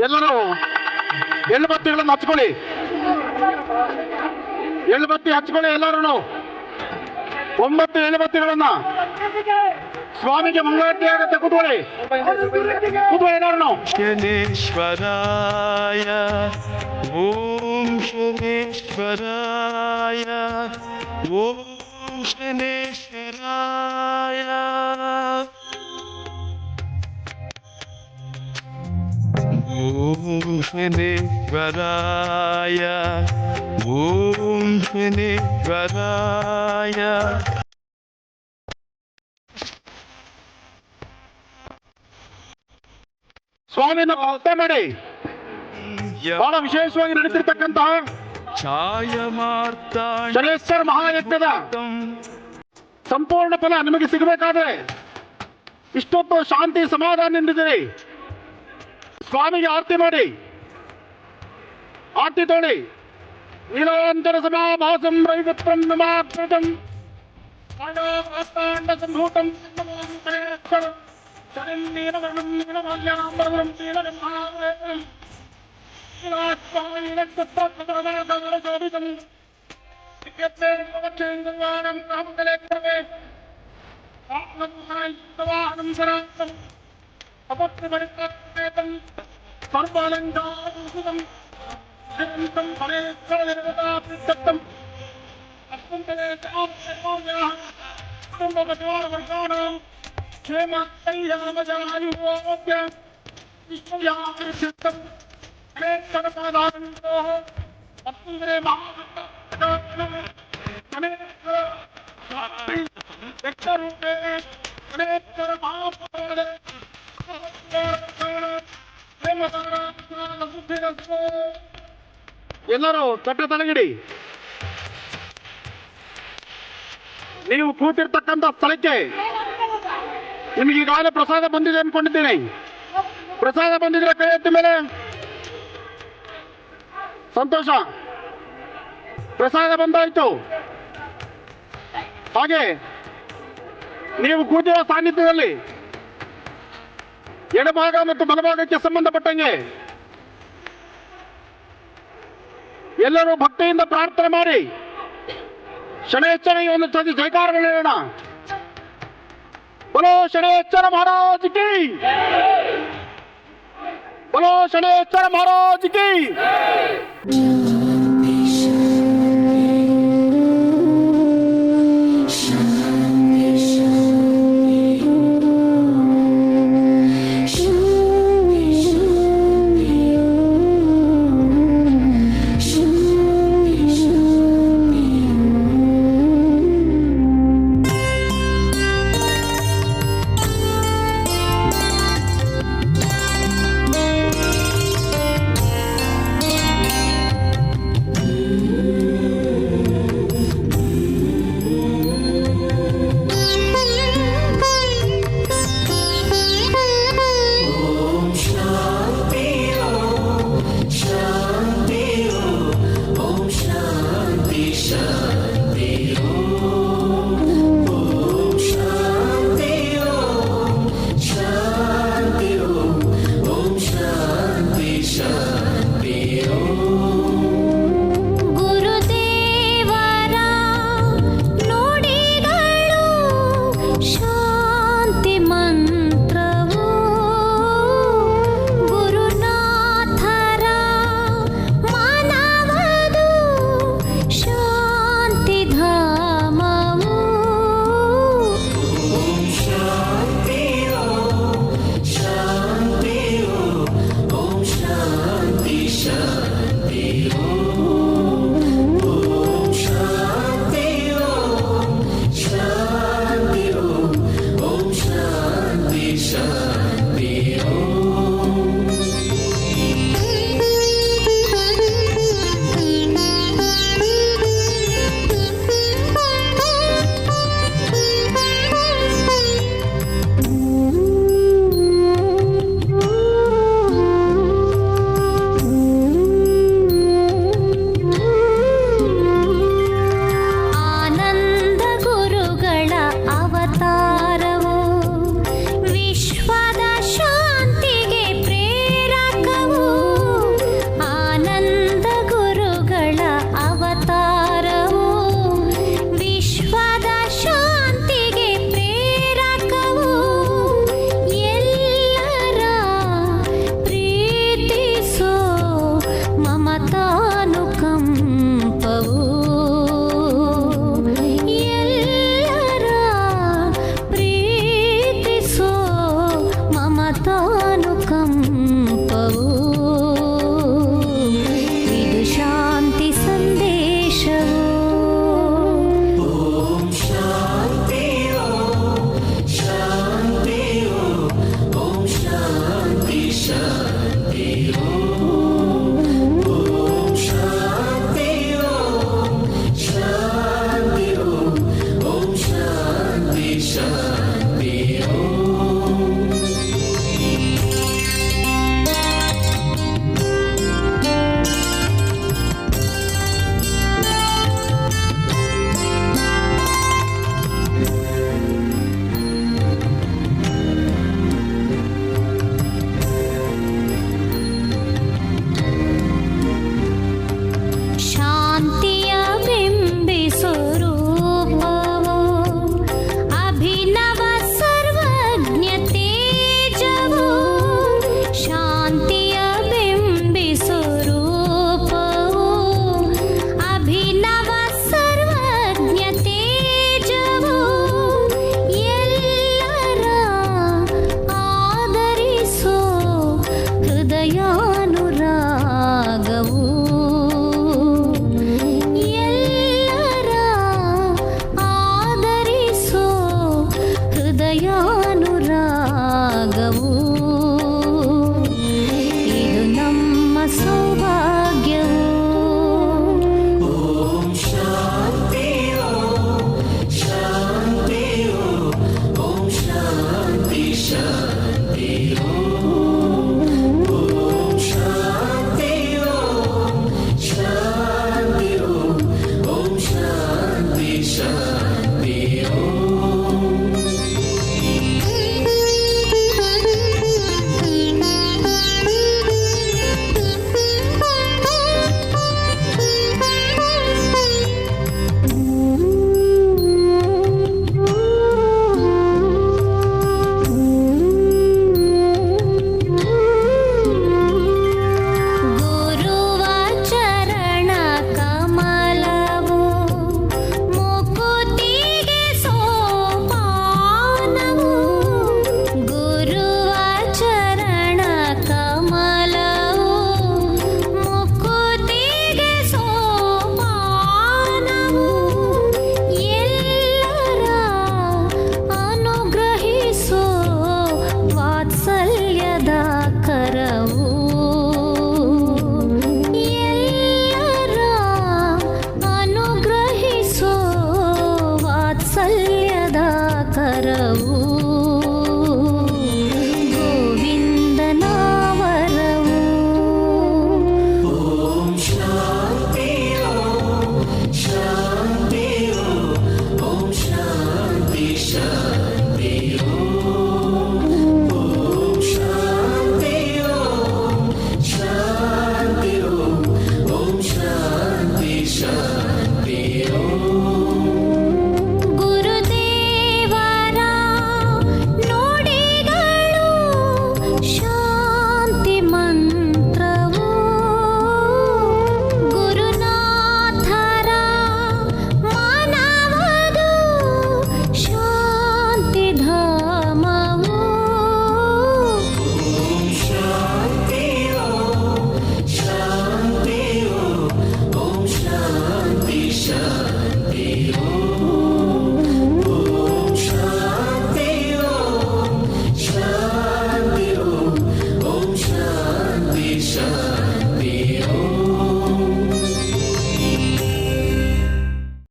ಎಲ್ಲರೂ ಎಳ್ಳು ಬತ್ತಿಗಳನ್ನು ಹಚ್ಕೊಳ್ಳಿ, ಎಳ್ಳು ಬತ್ತಿ ಹಚ್ಕೊಳ್ಳಿ ಎಲ್ಲರೂ. 9 ಎಳ್ಳು ಬತ್ತಿಗಳನ್ನ ಸ್ವಾಮಿಗೆ ಮಂಗಳಾರತಿ ಆಗತ್ತೆ. ಕೂತ್ಕೊಳ್ಳಿ ಎಲ್ಲರೂ. ಶನೇಶ್ವರಾಯ ಓಂ ಶನೇಶ್ವರಾಯ ಓಂ ಶನೇಶ್ವರಾಯ ಓಂ ಶನೇಶ್ವರಾಯ ಓಂ ಶನೇಶ್ವರಾಯ. ಸ್ವಾಮಿನ ಭಕ್ತ ಮಾಡಿ ಬಹಳ ವಿಶೇಷವಾಗಿ ನಡೆಸಿರ್ತಕ್ಕಂತಹ ಶನೇಶ್ವರ ಮಹಾಯಜ್ಞದ ಸಂಪೂರ್ಣ ಫಲ ನಿಮಗೆ ಸಿಗಬೇಕಾದ್ರೆ ಇಷ್ಟೊತ್ತು ಶಾಂತಿ ಸಮಾಧಾನ ನಿಂದಿದ್ದೀರಿ. ಸ್ವಾಮಿಗೆ ಆರತಿ ಮಾಡಿ, ಆರತಿ ತೋಳಿ. ನೀಲಾಂತರ ಸಮಾಭಾಸಂ ರವಿಪುತ್ರಂ ನಮಾಕೃತಂ ಪಾಂಡ ಸಂಭೂತಂ ನೀಲವರ್ಣಂ ನೀಲಮಾಲ್ಯಾಂ ನೀಲನಿರ್ಮಾಣಂ ಶೋಭಿತಂ ದಿವ್ಯತ್ವೇಂದ್ರವಾಣಂ ಕಾಮಕಲೇಕ್ರಮೇ ಆತ್ಮವಾಹನಂ ಸರಾಂತಂ ಅಪತ್ರಿಮಣಿತಂ ಸರ್ವಾಲಂಕಾರಂ ನಿರಂತಂ ಫಲೇಶ್ವರನಿರ್ವತಾಪ್ರಿತ್ತಂ ಅಸ್ಮಂತಲೇ ಸರ್ವೋಮ್ಯಾಹ ಕುಟುಂಬಪರಿವಾರವರ್ಗಾಣಾಂ ಕ್ಷೇಮ ಕಲ್ಯಾಣಮಜಾಯುರೋಗ್ಯ ವಿಶ್ವವ್ಯಾಪರಿಸಿತ್ತಂ ಕ್ಷೇತ್ರಪಾದಾನಂದೋಃ ಅಸ್ಮಂತಲೇ ಮಹಾಭಕ್ತಂ ಗಣೇಶ್ವರ ವ್ಯಕ್ತರೂಪೇ ಗಣೇಶ್ವರ ಮಹಾಪಾದೆ ಎಲ್ಲರೂ ತಟ್ಟ ತಳಗಿಡಿ. ನೀವು ಕೂತಿರ್ತಕ್ಕಂಥ ಸ್ಥಳಕ್ಕೆ ನಿಮಗೆ ಈಗಾಗಲೇ ಪ್ರಸಾದ ಬಂದಿದೆ ಅನ್ಕೊಂಡಿದ್ದೀನಿ. ಪ್ರಸಾದ ಬಂದಿದ್ರೆ ಕೈ ಎತ್ತ ಮೇಲೆ. ಸಂತೋಷ, ಪ್ರಸಾದ ಬಂದಾಯ್ತು. ಹಾಗೆ ನೀವು ಕೂತಿರುವ ಸಾನ್ನಿಧ್ಯದಲ್ಲಿ ಎಡಭಾಗ ಮತ್ತು ಬಲಭಾಗಕ್ಕೆ ಸಂಬಂಧಪಟ್ಟಂಗೆ ಎಲ್ಲರೂ ಭಕ್ತಿಯಿಂದ ಪ್ರಾರ್ಥನೆ ಮಾಡಿ ಶನೇಶ್ವರನಿಗೆ ಒಂದು ಸತಿ ಜೈಕಾರಗಳು ಹೇಳೋಣ. बोलो शनेश्वर महाराज की, बोलो शनेश्वर महाराज की। ಮಂತ್ರವು ಗುರುನಾಥರ ಮಾನವದು ಶಾಂತಿಧಾಮವು. ಆನಂದ ಗುರುಗಳ ಅವತಾರವು ವಿಶ್ವದ ಶಾಂತಿಗೆ ಪ್ರೇರಕವು. ಆನಂದ ಗುರುಗಳ ಅವತಾರವು ವಿಶ್ವದ ಶಾಂತಿಗೆ ಪ್ರೇರಕವು. ಎಲ್ಲರ ಪ್ರೀತಿಸೋ ಮಮತಾನುಕಂಪವು. ಎಲ್ಲರ ಪ್ರೀತಿಸೋ ಮಮತಾನುಕಂಪವು.